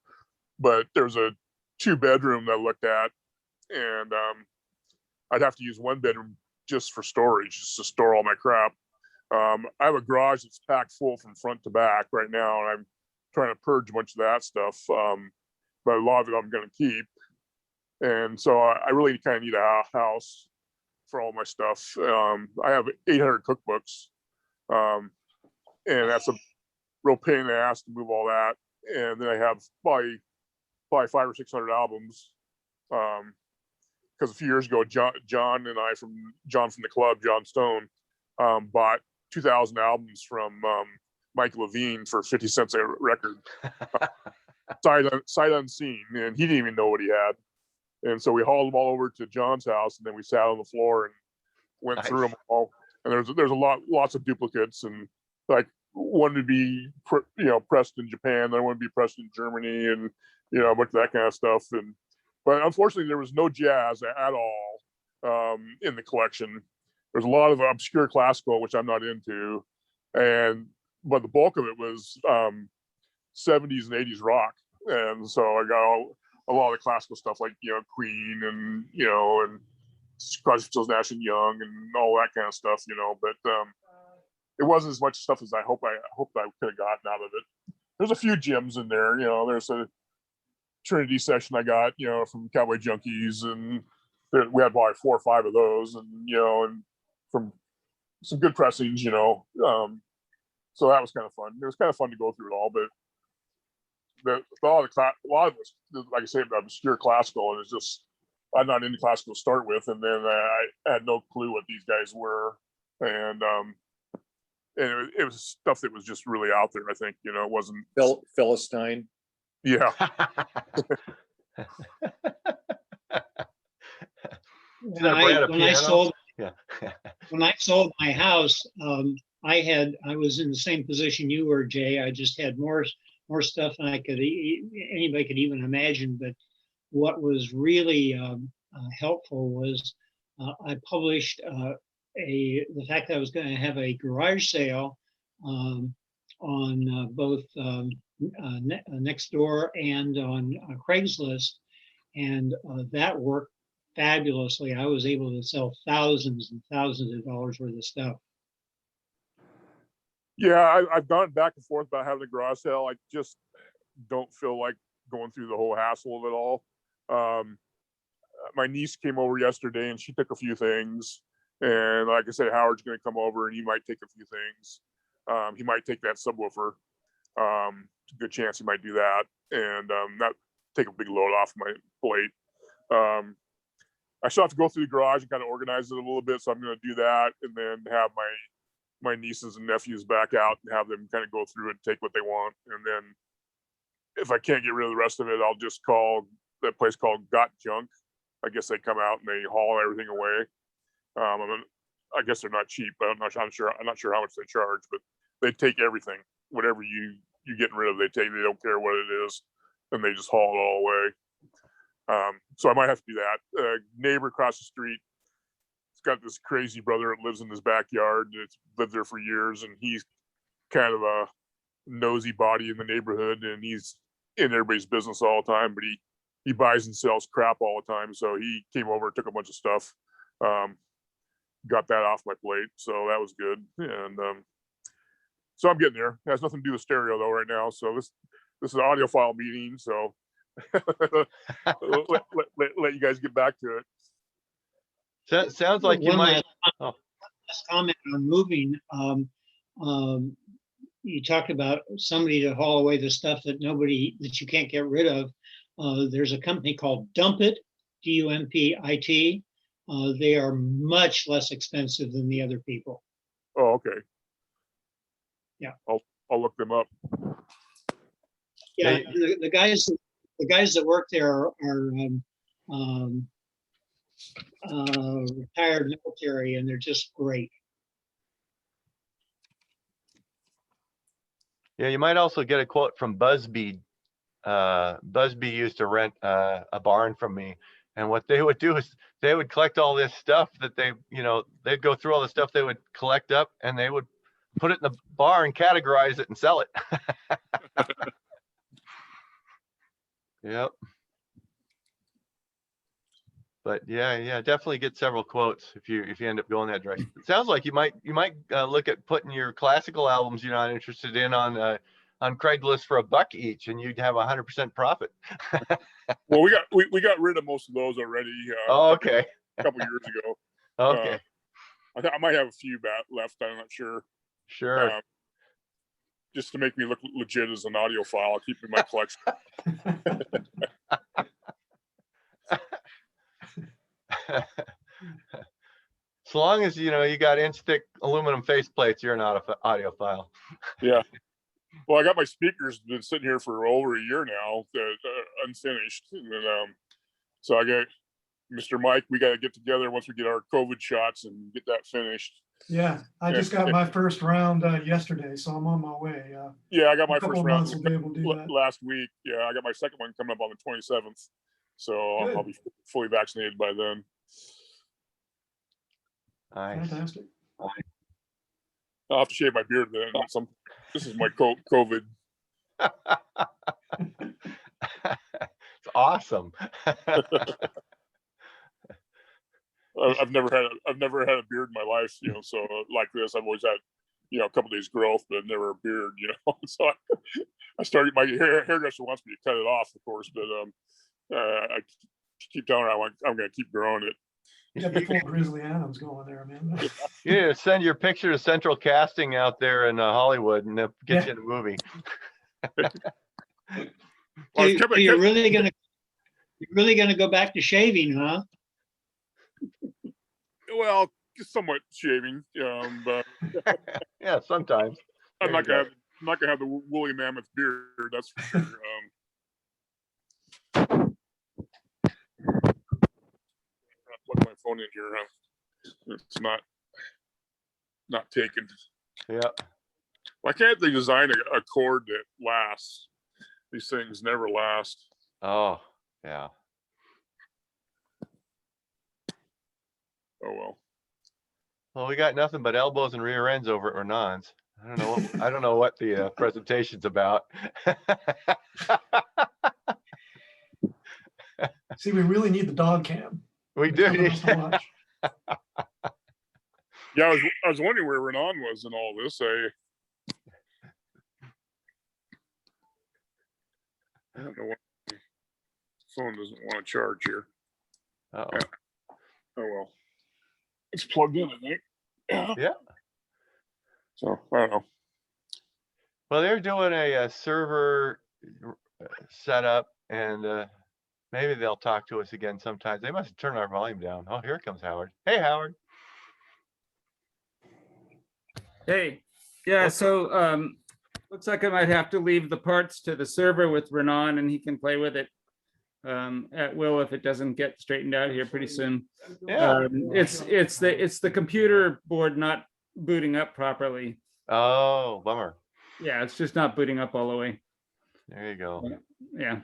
S13: But there's a 2-bedroom that I looked at, and I'd have to use 1 bedroom just for storage, just to store all my crap. I have a garage that's packed full from front to back right now, and I'm trying to purge a bunch of that stuff. But a lot of it I'm going to keep. And so I really kind of need a house for all my stuff. I have 800 cookbooks, and that's a real pain in the ass to move all that. And then I have probably 500 or 600 albums. Because a few years ago, John and I from the club, John Stone, bought 2,000 albums from Mike Levine for 50 cents a record, sight unseen, and he didn't even know what he had. And so we hauled them all over to John's house, and then we sat on the floor and went through them all. And there's lots of duplicates, and like one to be pressed in Japan, then one to be pressed in Germany, and a bunch of that kind of stuff. But unfortunately, there was no jazz at all in the collection. There's a lot of obscure classical, which I'm not into, but the bulk of it was 70s and 80s rock. And so I got a lot of classical stuff like Queen and Crosby, Stills, Nash and Young and all that kind of stuff, but it wasn't as much stuff as I hoped I could have gotten out of it. There's a few gems in there, there's a Trinity session I got, from Cowboy Junkies, and we had probably 4 or 5 of those, and and from some good pressings, so that was kind of fun. It was kind of fun to go through it all, but a lot of this, like I say, obscure classical, and it's just I'm not into classical to start with, and then I had no clue what these guys were, and it was stuff that was just really out there. I think it wasn't
S11: Philistine.
S13: Yeah.
S4: When I sold my house, I was in the same position you were, Jay. I just had more stuff than anybody could even imagine. But what was really helpful was I published the fact that I was going to have a garage sale on both Nextdoor and on Craigslist, and that worked fabulously. I was able to sell thousands and thousands of dollars worth of stuff.
S13: Yeah, I've gone back and forth about having a garage sale. I just don't feel like going through the whole hassle of it all. My niece came over yesterday and she took a few things. And like I said, Howard's going to come over and he might take a few things. He might take that subwoofer. It's a good chance he might do that, and not take a big load off my plate. I still have to go through the garage and kind of organize it a little bit, so I'm going to do that, and then have my nieces and nephews back out and have them kind of go through it and take what they want. And then if I can't get rid of the rest of it, I'll just call that place called Got Junk. I guess they come out and they haul everything away. I guess they're not cheap, but I'm not sure how much they charge, but they take everything, whatever you getting rid of, they don't care what it is, and they just haul it all away. So I might have to do that. Neighbor across the street, he's got this crazy brother that lives in his backyard. It's lived there for years, and he's kind of a nosy body in the neighborhood, and he's in everybody's business all the time, but he buys and sells crap all the time. So he came over and took a bunch of stuff. Got that off my plate, so that was good. And so I'm getting there. It has nothing to do with stereo though right now. So this is an audiophile meeting, so let you guys get back to it.
S5: Sounds like you might.
S4: Last comment on moving. You talked about somebody to haul away the stuff that you can't get rid of. There's a company called Dump It, DUMPIT. They are much less expensive than the other people.
S13: Oh, okay.
S4: Yeah,
S13: I'll look them up.
S4: Yeah, the guys that work there are retired military, and they're just great.
S5: Yeah, you might also get a quote from Busby. Busby used to rent a barn from me, and what they would do is they would collect all this stuff that they'd go through all the stuff they would collect up, and they would put it in the barn, categorize it, and sell it. Yep. But yeah, definitely get several quotes if you end up going that direction. It sounds like you might look at putting your classical albums you're not interested in on Craigslist for $1 each, and you'd have 100% profit.
S13: Well, we got rid of most of those already.
S5: Oh, okay.
S13: A couple years ago.
S5: Okay.
S13: I might have a few left. I'm not sure.
S5: Sure.
S13: Just to make me look legit as an audiophile, I'll keep in my collection.
S5: As long as you got in-stick aluminum faceplates, you're not an audiophile.
S13: Yeah. Well, I got my speakers been sitting here for over a year now, unfinished, and then, so I got Mr. Mike. We got to get together once we get our COVID shots and get that finished.
S14: Yeah, I just got my first round yesterday, so I'm on my way.
S13: Yeah, I got my first round
S14: will be able to do that.
S13: last week. Yeah, I got my second one coming up on the 27th, so I'll be fully vaccinated by then.
S5: Nice.
S14: Fantastic.
S13: I'll have to shave my beard then. This is my COVID.
S5: It's awesome.
S13: I've never had a beard in my life, so like this, I've always had, a couple days growth, but never a beard, So I started, my hairdresser wants me to cut it off, of course, but keep telling her I'm gonna keep growing it.
S14: Yeah, before Grizzly Adams go in there, man.
S5: Yeah, send your picture to Central Casting out there in Hollywood, and they'll get you in a movie.
S4: So you're really gonna go back to shaving, huh?
S13: Well, somewhat shaving, but
S5: yeah, sometimes.
S13: I'm not gonna have the woolly mammoth beard. That's for sure. Plug my phone in here. It's not taken.
S5: Yeah.
S13: Why can't they design a cord that lasts? These things never last.
S5: Oh, yeah.
S13: Oh well.
S5: Well, we got nothing but elbows and rear ends over at Renan's. I don't know what the presentation's about.
S14: See, we really need the dog cam.
S5: We do.
S13: Yeah, I was wondering where Renan was in all this. I don't know why phone doesn't want to charge here.
S5: Uh-oh.
S13: Yeah. Oh well. It's plugged in, I think.
S5: Yeah.
S13: So I don't know.
S5: Well, they're doing a server setup, and maybe they'll talk to us again sometimes. They must turn our volume down. Oh, here comes Howard. Hey, Howard.
S12: Hey, yeah, so looks like I might have to leave the parts to the server with Renan, and he can play with it at will if it doesn't get straightened out here pretty soon.
S5: Yeah.
S12: It's the computer board not booting up properly.
S5: Oh, bummer.
S12: Yeah, it's just not booting up all the way.
S5: There you go.
S12: Yeah.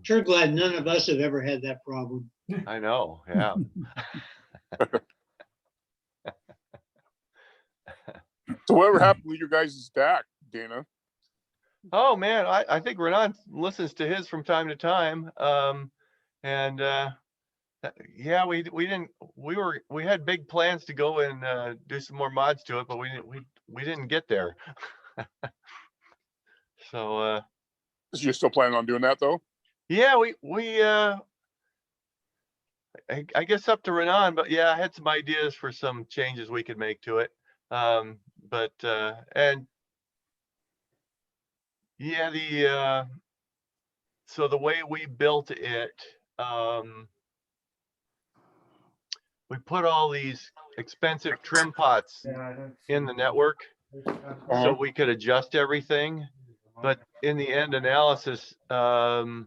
S4: Sure glad none of us have ever had that problem.
S5: I know, yeah.
S13: So whatever happened with your guys' DAC, Dana?
S5: Oh man, I think Renan listens to his from time to time. Yeah, we had big plans to go and do some more mods to it, but we didn't get there. So
S13: you're still planning on doing that though?
S5: Yeah, I guess up to Renan, but yeah, I had some ideas for some changes we could make to it. So the way we built it, we put all these expensive trim pots in the network so we could adjust everything. But in the end analysis, the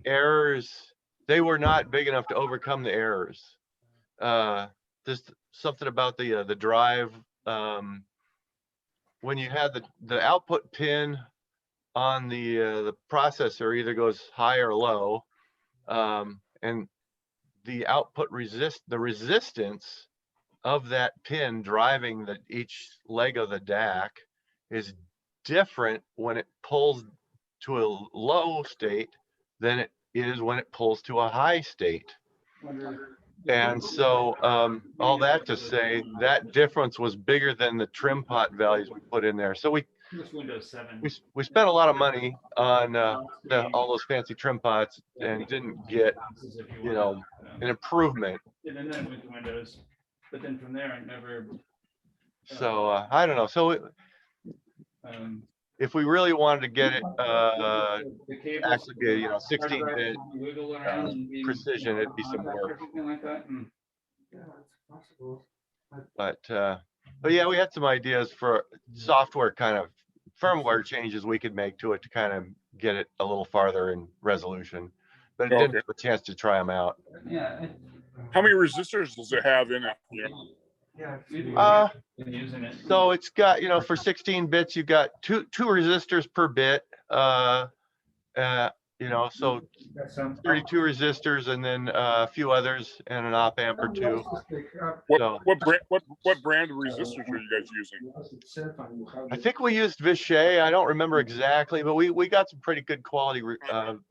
S5: errors, they were not big enough to overcome the errors. There's something about the drive. When you have the output pin on the processor either goes high or low, and the output resistance of that pin driving each leg of the DAC is different when it pulls to a low state than it is when it pulls to a high state. And so all that to say, that difference was bigger than the trim pot values we put in there. So we spent a lot of money on all those fancy trim pots and didn't get, an improvement.
S12: And then with Windows, but then from there I never.
S5: So I don't know. So if we really wanted to get it actually be 16-bit precision, it'd be some work. But yeah, we had some ideas for software kind of firmware changes we could make to it to kind of get it a little farther in resolution, but it didn't have a chance to try them out.
S12: Yeah.
S13: How many resistors does it have in it?
S5: So it's got, for 16 bits, you've got two resistors per bit. So 32 resistors and then a few others and an op amp or two.
S13: What brand of resistors are you guys using?
S5: I think we used Vishay. I don't remember exactly, but we got some pretty good quality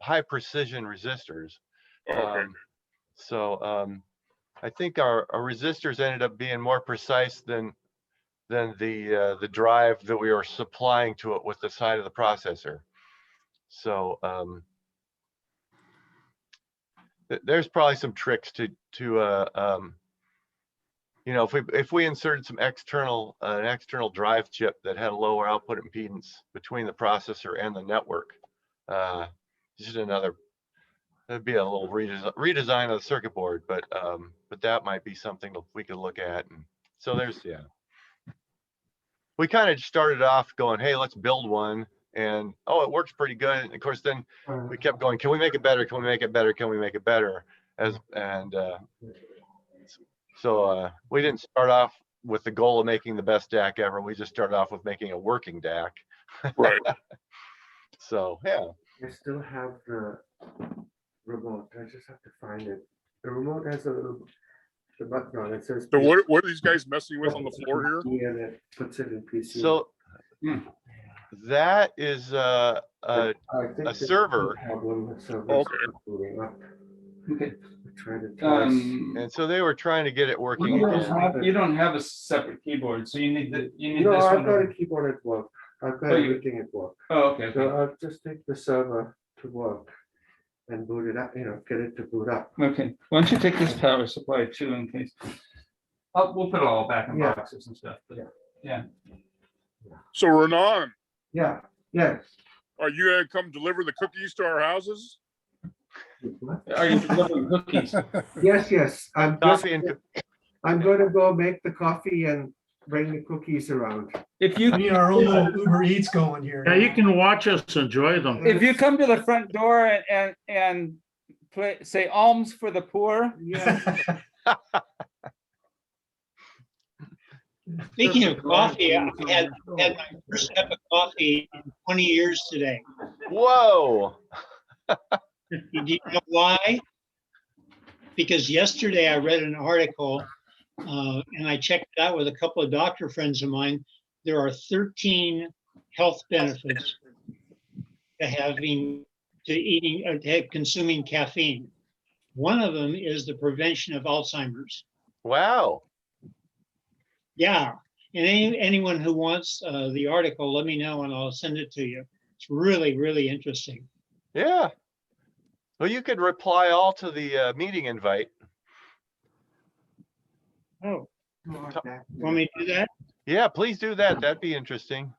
S5: high precision resistors. I think our resistors ended up being more precise than the drive that we are supplying to it with the side of the processor. So there's probably some tricks to you know, if we inserted some an external drive chip that had a lower output impedance between the processor and the network, just another, that'd be a little redesign of the circuit board, but that might be something that we could look at. And so there's, yeah, we kind of started off going, hey, let's build one, and oh, it works pretty good. And of course, then we kept going, can we make it better? Can we make it better? Can we make it better? So we didn't start off with the goal of making the best DAC ever. We just started off with making a working DAC.
S13: Right.
S5: So yeah.
S1: I still have the remote. I just have to find it. The remote has a little the button on it. Says
S13: So what are these guys messing with on the floor here?
S1: and it puts it in PC.
S5: So that is a server.
S8: Okay.
S5: And so they were trying to get it working.
S8: You don't have a separate keyboard, so you need
S1: No,
S8: this
S1: I've
S8: one.
S1: got a keyboard at work. I've got everything at work.
S8: Oh, okay.
S1: So I'll just take the server to work and boot it up, get it to boot up.
S8: Okay, why don't you take this power supply too in case. We'll put it all back in boxes and stuff, but yeah.
S13: So Renan.
S1: Yeah, yes.
S13: Are you gonna come deliver the cookies to our houses?
S8: Are you delivering cookies?
S1: Yes. I'm going to go make the coffee and bring the cookies around.
S8: If you
S14: need our own little Uber Eats going here.
S3: Yeah, you can watch us enjoy them.
S8: If you come to the front door and say alms for the poor.
S1: Yeah.
S4: Speaking of coffee, I had my first cup of coffee in 20 years today.
S5: Whoa.
S4: Do you know why? Because yesterday I read an article and I checked it out with a couple of doctor friends of mine. There are 13 health benefits to consuming caffeine. One of them is the prevention of Alzheimer's.
S5: Wow.
S4: Yeah, and anyone who wants the article, let me know and I'll send it to you. It's really, really interesting.
S5: Yeah. Well, you could reply all to the meeting invite.
S4: Oh, want me to do that?
S5: Yeah, please do that. That'd be interesting.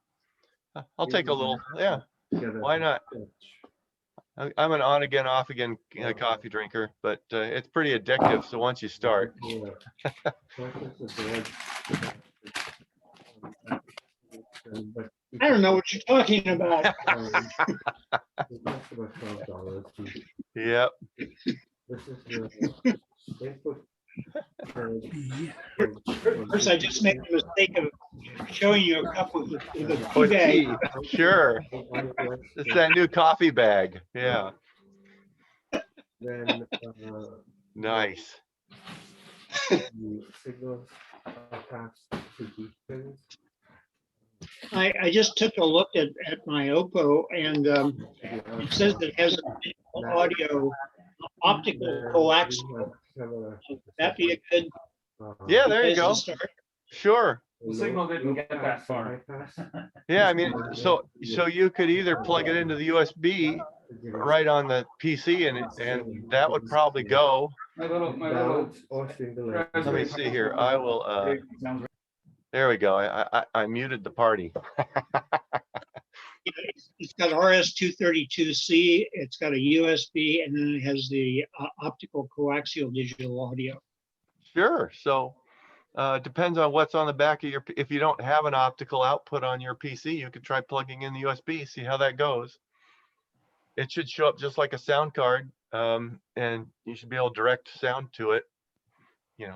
S5: I'll take a little, yeah, why not? I'm an on again, off again coffee drinker, but it's pretty addictive. So once you start.
S4: I don't know what you're talking about.
S5: Yep.
S4: First, I just made the mistake of showing you a cup with a
S5: With
S4: tea bag.
S5: tea, sure. It's that new coffee bag. Yeah.
S1: Then
S5: nice.
S1: the signals are passed to these things.
S4: I just took a look at my Oppo and it says it has an audio optical coaxial. Would that be a good?
S5: Yeah, there you
S4: place to
S5: go.
S4: start?
S5: Sure.
S8: The signal didn't get that far.
S5: Yeah, I mean, so you could either plug it into the USB right on the PC and that would probably go.
S8: My little.
S5: Let me see here. I will. There we go. I muted the party.
S4: It's got RS-232C, it's got a USB, and then it has the optical coaxial digital audio.
S5: Sure. So depends on what's on the back of your, if you don't have an optical output on your PC, you could try plugging in the USB, see how that goes. It should show up just like a sound card, and you should be able to direct sound to it.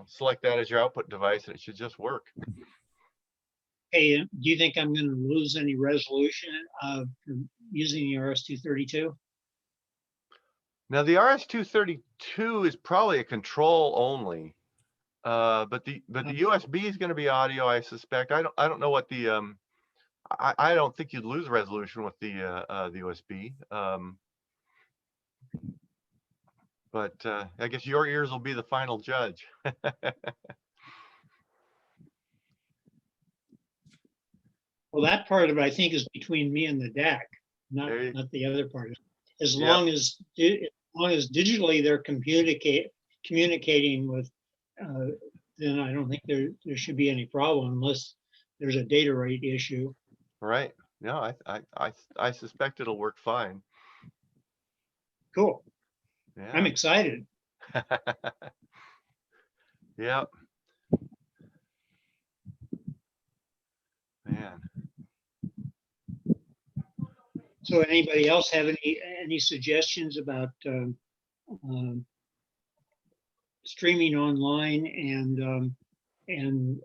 S5: Select that as your output device and it should just work.
S4: Hey, do you think I'm going to lose any resolution from using the RS-232?
S5: Now the RS-232 is probably a control only, but the USB is going to be audio, I suspect. I don't know what the I don't think you'd lose resolution with the USB, but I guess your ears will be the final judge.
S4: Well, that part of it, I think, is between me and the DAC, not,
S5: There you-
S4: not the other part. As
S5: Yep.
S4: long as, as long as digitally they're communicating with, then I don't think there should be any problem unless there's a data rate issue.
S5: Right. No, I suspect it'll work fine.
S4: Cool. I'm
S5: Yeah.
S4: excited.
S5: Yep. Man.
S4: So anybody else have any suggestions about streaming online and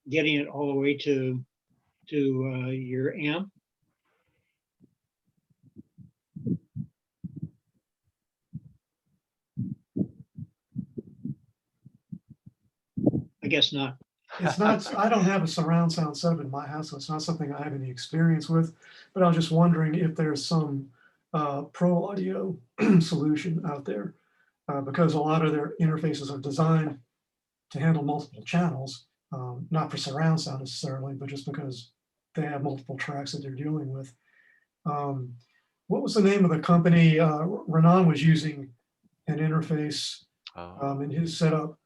S4: getting it all the way to your amp? I guess not.
S14: It's not, I don't have a surround sound setup in my house, so it's not something I have any experience with, but I was just wondering if there's some pro audio solution out there, because a lot of their interfaces are designed to handle multiple channels, not for surround sound necessarily, but just because they have multiple tracks that they're dealing with. What was the name of the company? Renan was using an interface in his setup.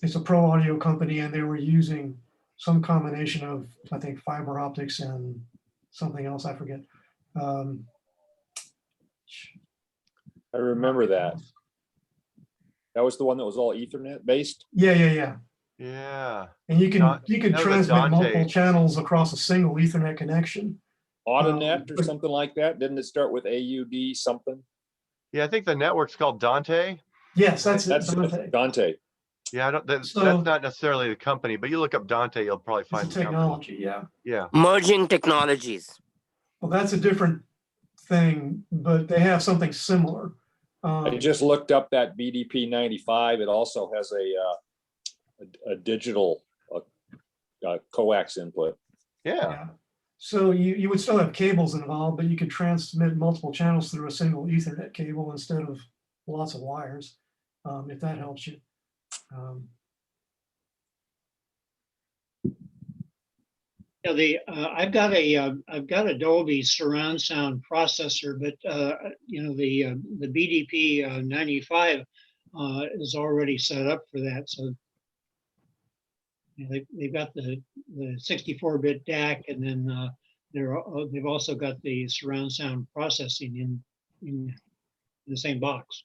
S14: It's a pro audio company, and they were using some combination of, I think, fiber optics and something else, I forget.
S11: I remember that. That was the one that was all Ethernet based.
S14: Yeah.
S5: Yeah.
S14: And you can
S5: That was a
S14: transmit multiple
S5: Dante.
S14: channels across a single Ethernet connection.
S11: Autonet or
S14: but-
S11: something like that. Didn't it start with AUD something?
S5: Yeah, I think the network's called Dante.
S14: Yes, that's it,
S11: That's
S14: Dante.
S11: it, Dante.
S5: Yeah, I don't, that's
S14: So-
S5: not necessarily the company, but you look up Dante, you'll probably
S14: It's
S5: find
S14: a
S5: the company.
S14: technology, yeah.
S5: Yeah.
S6: Merging technologies.
S14: Well, that's a different thing, but they have something similar.
S11: I just looked up that BDP 95. It also has a digital coax input.
S5: Yeah.
S14: So you would still have cables involved, but you could transmit multiple channels through a single Ethernet cable instead of lots of wires, if that helps you.
S4: Yeah, I've got Adobe surround sound processor, but the BDP 95 is already set up for that. So they've got the 64-bit DAC, and then they've also got the surround sound processing in the same box.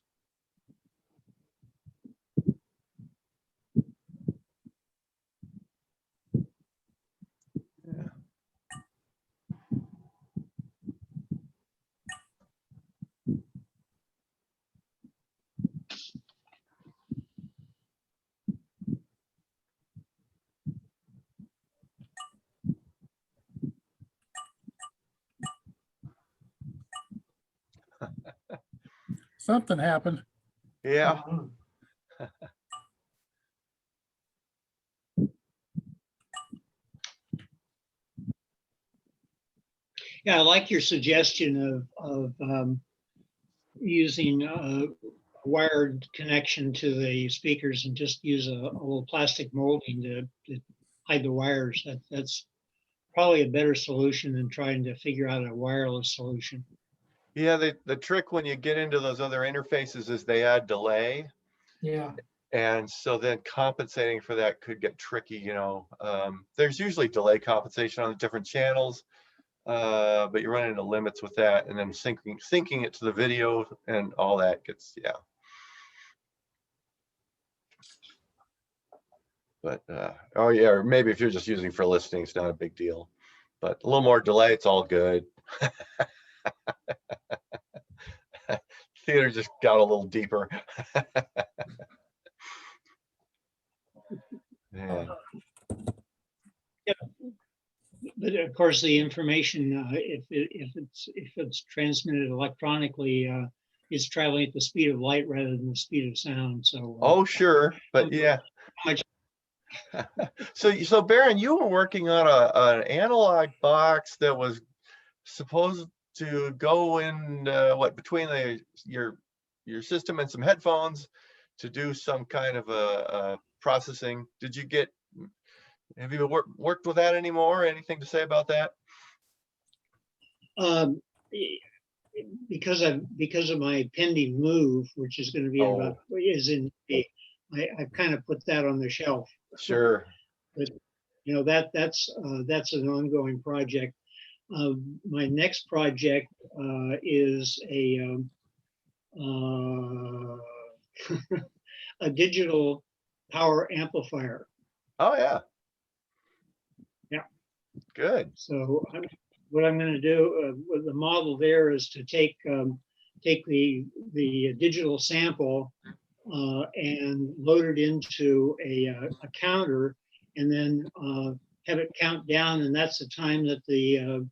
S10: Something happened.
S5: Yeah.
S4: Yeah, I like your suggestion of using a wired connection to the speakers and just use a little plastic molding to hide the wires. That's probably a better solution than trying to figure out a wireless solution.
S5: Yeah, the trick when you get into those other interfaces is they add delay.
S14: Yeah.
S5: And so then compensating for that could get tricky, there's usually delay compensation on the different channels, but you run into limits with that, and then syncing it to the video and all that gets, yeah. But, oh yeah, or maybe if you're just using for listening, it's not a big deal, but a little more delay, it's all good. Theater just got a little deeper. Yeah.
S4: Yeah, but of course the information, if it's transmitted electronically, is traveling at the speed of light rather than the speed of sound. So.
S5: Oh sure, but yeah. So Baron, you were working on an analog box that was supposed to go in between your system and some headphones to do some kind of a processing. Did you get Have you worked with that anymore? Anything to say about that?
S4: Um, because of my pending move, which is going to be in about, is in May, I've kind of put that on the shelf.
S5: Sure.
S4: But you know, that's an ongoing project. My next project is a a digital power amplifier.
S5: Oh yeah.
S4: Yeah.
S5: Good.
S4: So what I'm going to do with the model there is to take the digital sample and load it into a counter, and then have it count down, and that's the time that the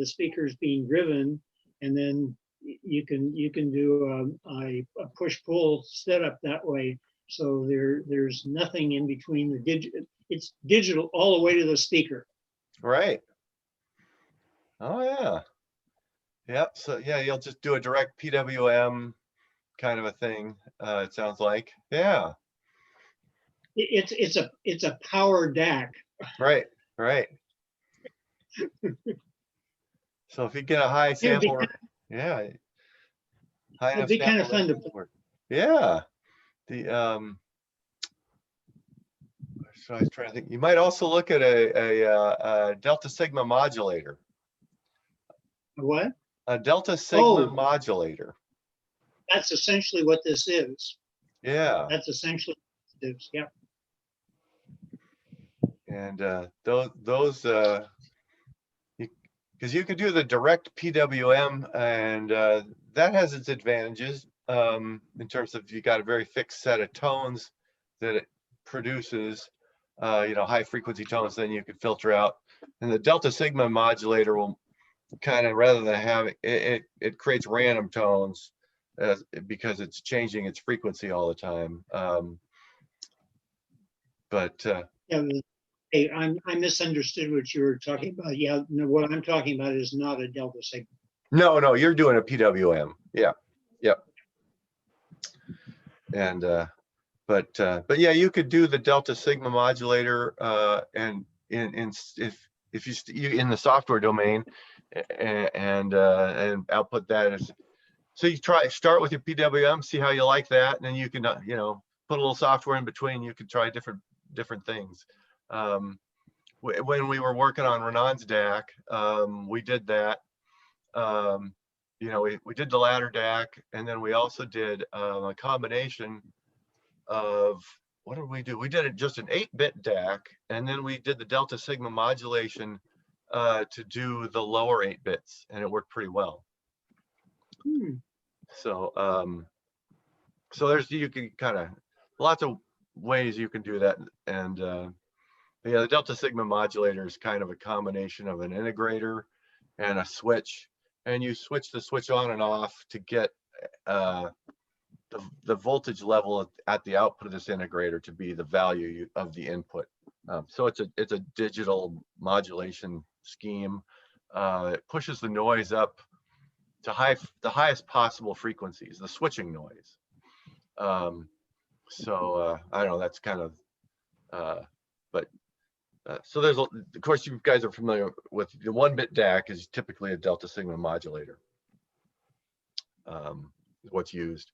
S4: speaker is being driven, and then you can do a push-pull setup that way. So there's nothing in between the digital. It's digital all the way to the speaker.
S5: Right. Oh yeah. Yep. So yeah, you'll just do a direct PWM kind of a thing. It sounds like. Yeah.
S4: It's a power DAC.
S5: Right. Right. So if you get a high sample, yeah, high enough
S4: it'd be kind of
S5: sample
S4: fun to
S5: work. Yeah. The so I was trying to think. You might also look at a Delta Sigma modulator.
S4: What?
S5: A Delta Sigma modulator.
S4: That's essentially what this is.
S5: Yeah.
S4: That's essentially what it is. Yeah.
S5: And those because you could do the direct PWM, and that has its advantages in terms of you got a very fixed set of tones that it produces, you know, high frequency tones, then you can filter out. And the Delta Sigma modulator will kind of, rather than having it creates random tones because it's changing its frequency all the time.
S4: Yeah. Hey, I misunderstood what you were talking about. Yeah, no, what I'm talking about is not a Delta Sigma.
S5: No, you're doing a PWM. Yeah, yep. And but yeah, you could do the Delta Sigma modulator and if you in the software domain and output that as, so you start with your PWM, see how you like that, and then you can you know, put a little software in between. You can try different things. When we were working on Renan's DAC, we did that. You know, we did the ladder DAC, and then we also did a combination of, what did we do? We did it just an 8-bit DAC, and then we did the Delta Sigma modulation to do the lower 8 bits, and it worked pretty well. So so there's, you can kind of, lots of ways you can do that. And yeah, the Delta Sigma modulator is kind of a combination of an integrator and a switch, and you switch the switch on and off to get the voltage level at the output of this integrator to be the value of the input. So it's a digital modulation scheme. It pushes the noise up to the highest possible frequencies, the switching noise. So I don't know, that's kind of but so there's, of course, you guys are familiar with the 1-bit DAC is typically a Delta Sigma modulator. What's used,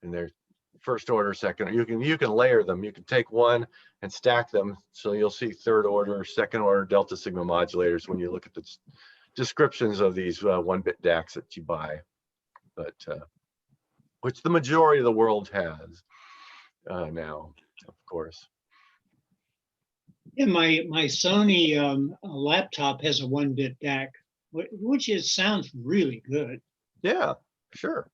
S5: and there's first order, second. You can layer them. You can take one and stack them, so you'll see third order, second order Delta Sigma modulators when you look at the descriptions of these 1-bit DACs that you buy, but which the majority of the world has now, of course.
S4: Yeah, my Sony laptop has a 1-bit DAC, which sounds really good.
S5: Yeah, sure.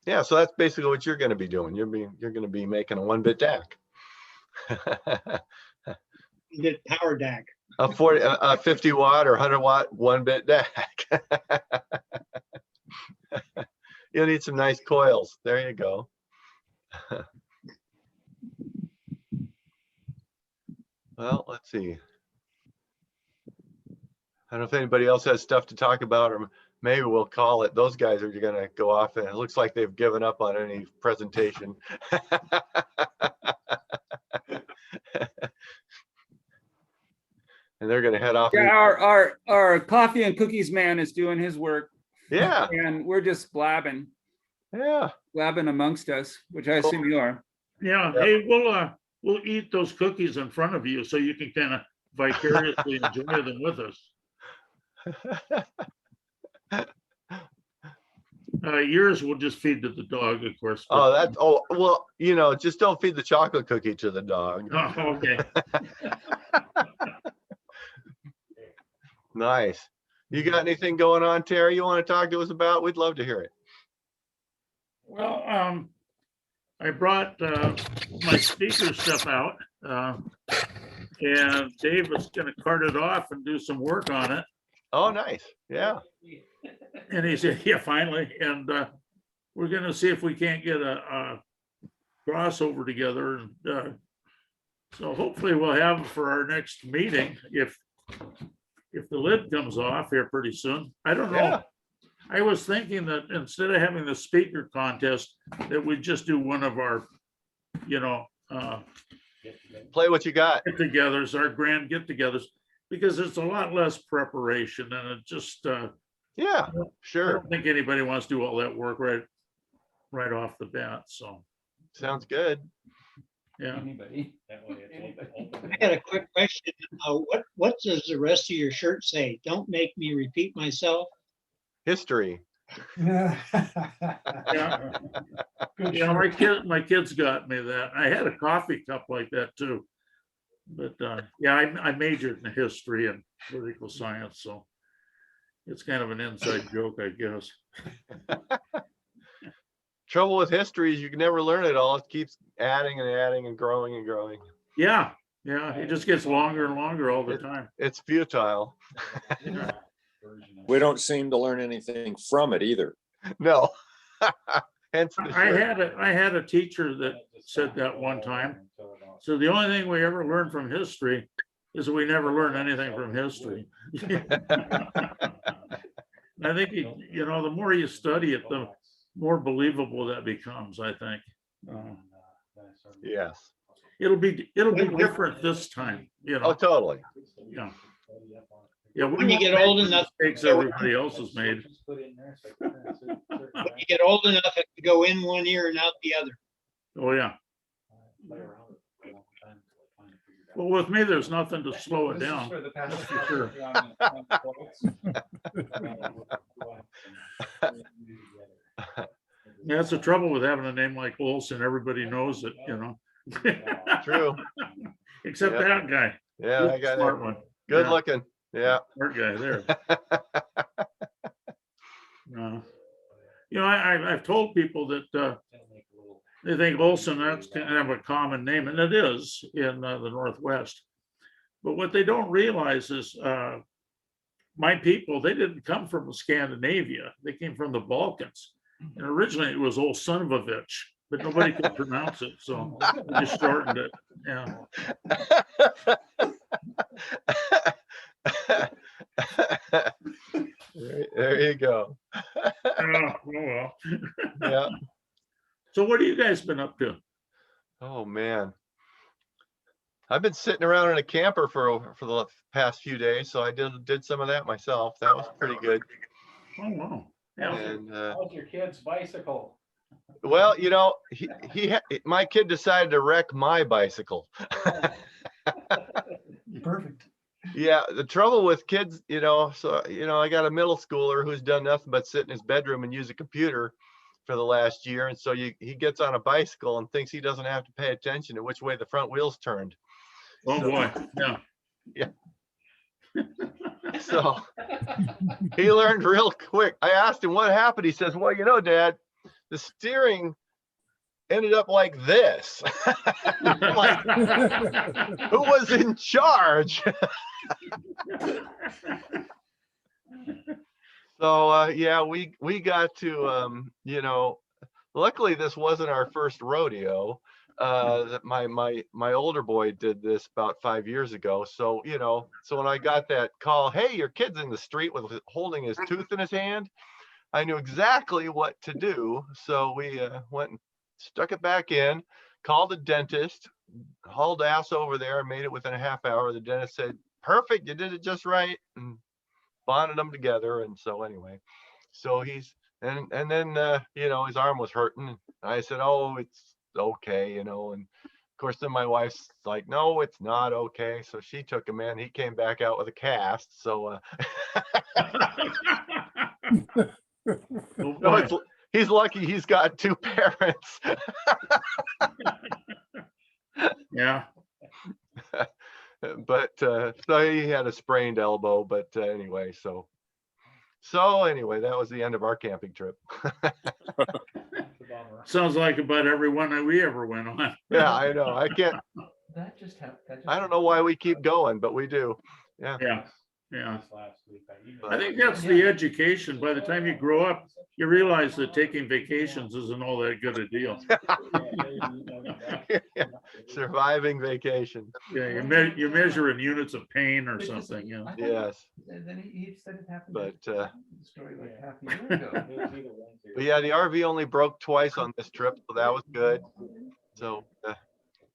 S5: Yeah, so that's basically what you're going to be doing. You're going to be making a 1-bit DAC.
S4: Get power DAC.
S5: A 50 watt or 100 watt 1-bit DAC. You'll need some nice coils. There you go. Well, let's see. I don't know if anybody else has stuff to talk about, or maybe we'll call it. Those guys are going to go off, and it looks like they've given up on any presentation. and they're gonna head off.
S12: Yeah, our coffee and cookies man is doing his work.
S5: Yeah.
S12: And we're just blabbing
S5: Yeah.
S12: amongst us, which I assume you are.
S15: Yeah,
S5: Yep.
S15: hey, we'll eat those cookies in front of you so you can kind of vicariously enjoy them with us. Yours will just feed to the dog, of course.
S5: Oh, well, just don't feed the chocolate cookie to the dog.
S15: Oh, okay.
S5: Nice. You got anything going on, Terry, you want to talk to us about? We'd love to hear it.
S15: Well, I brought my speaker stuff out, and Dave was going to cart it off and do some work on it.
S5: Oh, nice. Yeah.
S15: And he said, yeah, finally. And we're going to see if we can't get a crossover together. And so hopefully we'll have for our next meeting, if the lid comes off here pretty soon. I don't know.
S5: Yeah.
S15: I was thinking that instead of having the speaker contest, that we just do one of our,
S5: play what you got.
S15: Get-togethers, our grand get-togethers, because it's a lot less preparation and it just.
S5: Yeah, sure.
S15: I don't think anybody wants to do all that work right off the bat. So.
S5: Sounds good.
S15: Yeah.
S12: Anybody?
S4: I had a quick question. What does the rest of your shirt say? Don't make me repeat myself.
S5: History.
S14: Yeah.
S15: Yeah, my kids got me that. I had a coffee cup like that too. But yeah, I majored in history and political science, so it's kind of an inside joke, I guess.
S5: Trouble with history is you can never learn it all. It keeps adding and adding and growing and growing.
S15: Yeah, it just gets longer and longer all the time.
S5: It's futile.
S15: Yeah.
S11: We don't seem to learn anything from it either.
S5: No. Hence the
S15: I had a teacher that said that one time. So the only thing we ever learn from history is that we never learn anything from history. I think the more you study it, the more believable that becomes, I think.
S5: Yes.
S15: It'll be different this time,
S5: Oh, totally.
S15: Yeah. Yeah,
S4: When you get old enough,
S15: mistakes everybody else has made.
S4: when you get old enough, it can go in one ear and out the other.
S15: Oh, yeah. Well, with me, there's nothing to slow it down. That's for sure. Yeah, that's the trouble with having a name like Olson. Everybody knows it,
S5: True.
S15: Except that guy.
S5: Yeah,
S15: He's
S5: I
S15: a
S5: got
S15: smart
S5: it.
S15: one.
S5: Good
S15: Yeah.
S5: looking. Yeah.
S15: Smart guy there. I've told people that they think Olson, that's kind of a common name, and it is in the Northwest. But what they don't realize is my people, they didn't come from Scandinavia. They came from the Balkans. And originally it was Olsonovich, but nobody could pronounce it. So we just shortened it. Yeah.
S5: There you go.
S15: Oh, well.
S5: Yeah.
S15: So what have you guys been up to?
S5: Oh man. I've been sitting around in a camper for the past few days, so I did some of that myself. That was pretty good.
S15: Oh wow. Yeah.
S5: And
S3: How's your kid's bicycle?
S5: well, my kid decided to wreck my bicycle.
S14: Perfect.
S5: Yeah, the trouble with kids, I got a middle schooler who's done nothing but sit in his bedroom and use a computer for the last year. And so he gets on a bicycle and thinks he doesn't have to pay attention to which way the front wheels turned.
S15: Oh boy. Yeah.
S5: Yeah. So he learned real quick. I asked him what happened. He says, well, Dad, the steering ended up like this. I'm like, who was in charge? So yeah, we got to luckily this wasn't our first rodeo. That my older boy did this about 5 years ago. So so when I got that call, hey, your kid's in the street holding his tooth in his hand, I knew exactly what to do. So we went and stuck it back in, called the dentist, hauled ass over there and made it within a half hour. The dentist said, perfect. You did it just right. And bonded them together. And so anyway, so he's, and then, you know, his arm was hurting. And I said, oh, it's okay, you know, and of course, then my wife's like, no, it's not okay. So she took him in. He came back out with a cast. So, so he's lucky he's got two parents.
S15: Yeah.
S5: But so he had a sprained elbow. But anyway, so anyway, that was the end of our camping trip.
S15: Sounds like about every one that we ever went on.
S5: Yeah, I know. I can't.
S3: That just happened.
S5: I don't know why we keep going, but we do. Yeah.
S15: Yeah. Yeah.
S3: Last week.
S15: I think that's the education. By the time you grow up, you realize that taking vacations isn't all that good a deal.
S5: Surviving vacation.
S15: Yeah, you measure in units of pain or something. Yeah.
S5: Yes.
S3: Then he said it happened.
S5: But
S3: Story like half a year ago.
S5: but yeah, the RV only broke twice on this trip, so that was good. So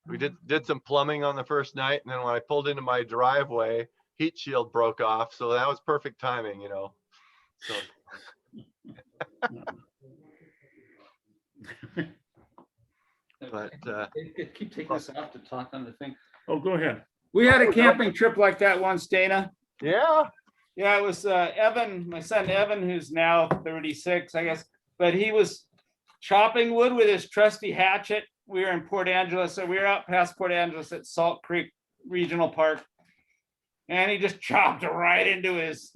S5: we did some plumbing on the first night, and then when I pulled into my driveway, heat shield broke off, so that was perfect timing, you know. So but
S12: Keep taking us off to talk on the thing.
S15: Oh, go ahead.
S12: We had a camping trip like that once, Dana.
S5: yeah.
S12: Yeah, it was Evan, my son Evan, who's now 36, I guess, but he was chopping wood with his trusty hatchet. We were in Port Angeles, so we were out past Port Angeles at Salt Creek Regional Park. And he just chopped right into his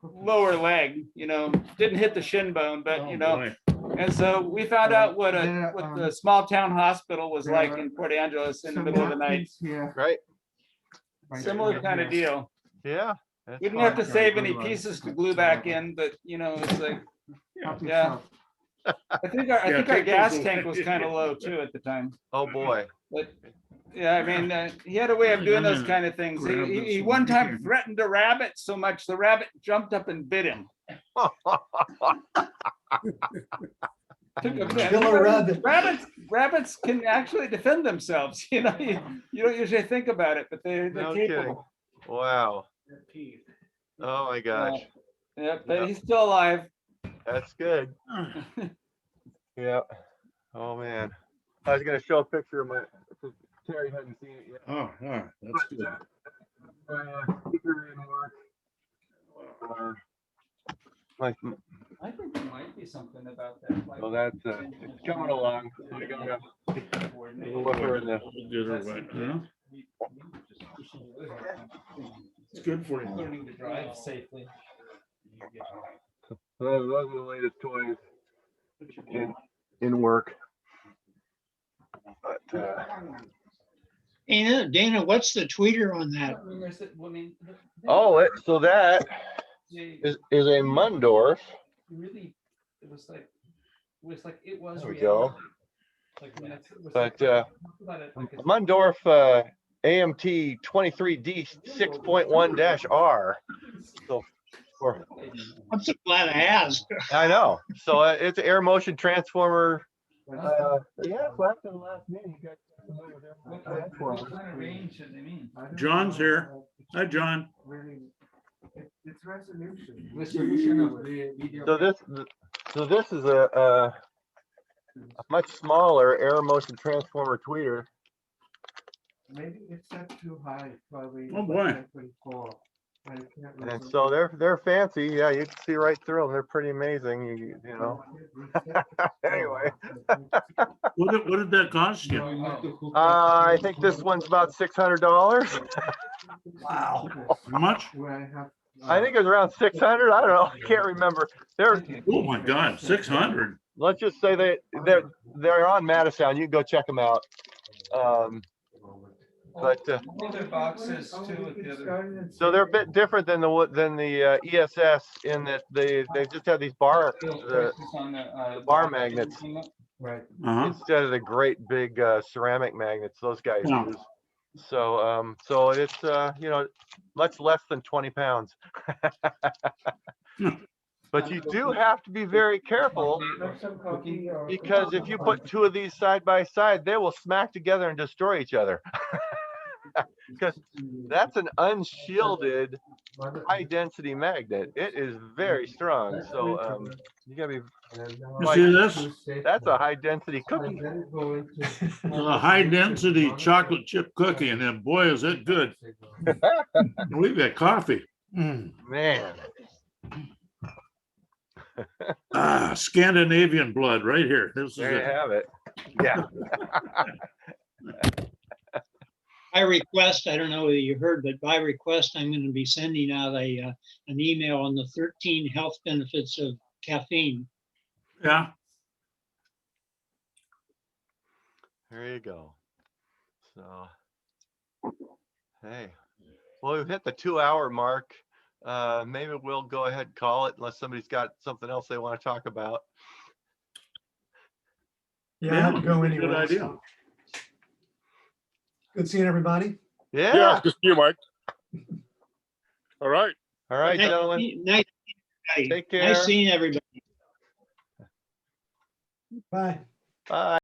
S12: lower leg, you know, didn't hit the shin bone, but you know. And so we found out what the small town hospital was like in Port Angeles in the middle of the night.
S5: Right.
S12: Similar kind of deal.
S5: Yeah.
S12: We didn't have to save any pieces to glue back in, but you know, it's like, yeah. I think our gas tank was kind of low too at the time.
S5: Oh boy.
S12: But yeah, I mean, he had a way of doing those kind of things. He one time threatened a rabbit so much the rabbit jumped up and bit him.
S14: Killer rabbit.
S12: Rabbits can actually defend themselves. You know, you don't usually think about it, but they're
S5: No
S12: capable.
S5: kidding. Wow. Oh my gosh.
S12: Yeah, but he's still alive.
S5: That's good. Yeah. Oh man. I was gonna show a picture of my. Terry hadn't seen it yet.
S15: Oh, yeah, that's good.
S5: Speaker in work.
S12: I think there might be something about that. Like,
S5: Well, that's it's coming along. I gotta look her in the.
S15: Good or what, you know? It's good for you.
S3: Learning to drive safely.
S5: Those are the latest toys in work. But
S4: Dana, what's the tweeter on that?
S5: oh, so that is a Mundorf.
S3: Really, it was like it was.
S5: There we go. But
S3: like
S5: Mundorf AMT 23D 6.1-R. So
S4: I'm so glad I asked.
S5: I know. So it's an air motion transformer. Yeah, so after the last meeting, you guys familiar with air motion transformers.
S15: John's here. Hi, John.
S1: It's resolution.
S2: Resolution of the video.
S5: So this is a much smaller air motion transformer tweeter.
S1: Maybe it's set too high, probably.
S15: Oh, boy.
S1: 1.4. I can't
S5: And
S1: remember.
S5: so they're fancy. Yeah, you can see right through them. They're pretty amazing. You know. Anyway.
S15: What did that cost you?
S5: I think this one's about $600.
S1: Wow.
S15: How much?
S5: I think it was around 600. I don't know. I can't remember. They're.
S15: Oh my God, 600.
S5: Let's just say they're on Madison. You can go check them out. But
S3: boxes too with the other.
S5: so they're a bit different than the ESS in that they just have these bar magnets
S1: Right.
S5: instead of the great big ceramic magnets those guys use. So so it's you know, much less than 20 pounds. But you do have to be very careful because if you put two of these side by side, they will smack together and destroy each other. Because that's an unshielded high density magnet. It is very strong. So you gotta be
S15: You see this?
S5: that's a high density cookie.
S15: It's a high density chocolate chip cookie, and then boy, is it good. We've got coffee.
S5: Man.
S15: Scandinavian blood right here. This is
S5: There you
S15: it.
S5: have it. Yeah.
S4: By request, I don't know whether you heard, but by request, I'm going to be sending out an email on the 13 health benefits of caffeine.
S15: Yeah.
S5: There you go. So, hey, well, we've hit the 2-hour mark. Maybe we'll go ahead and call it unless somebody's got something else they want to talk about.
S14: Yeah, I have to go
S15: Good
S14: anyway.
S15: idea.
S14: so. Good seeing everybody.
S5: Yeah.
S13: Yeah, just you, Mike. All right.
S5: All right,
S4: Nice-
S5: gentlemen.
S4: Nice,
S5: Take care.
S4: nice seeing everybody.
S14: Bye.
S5: Bye.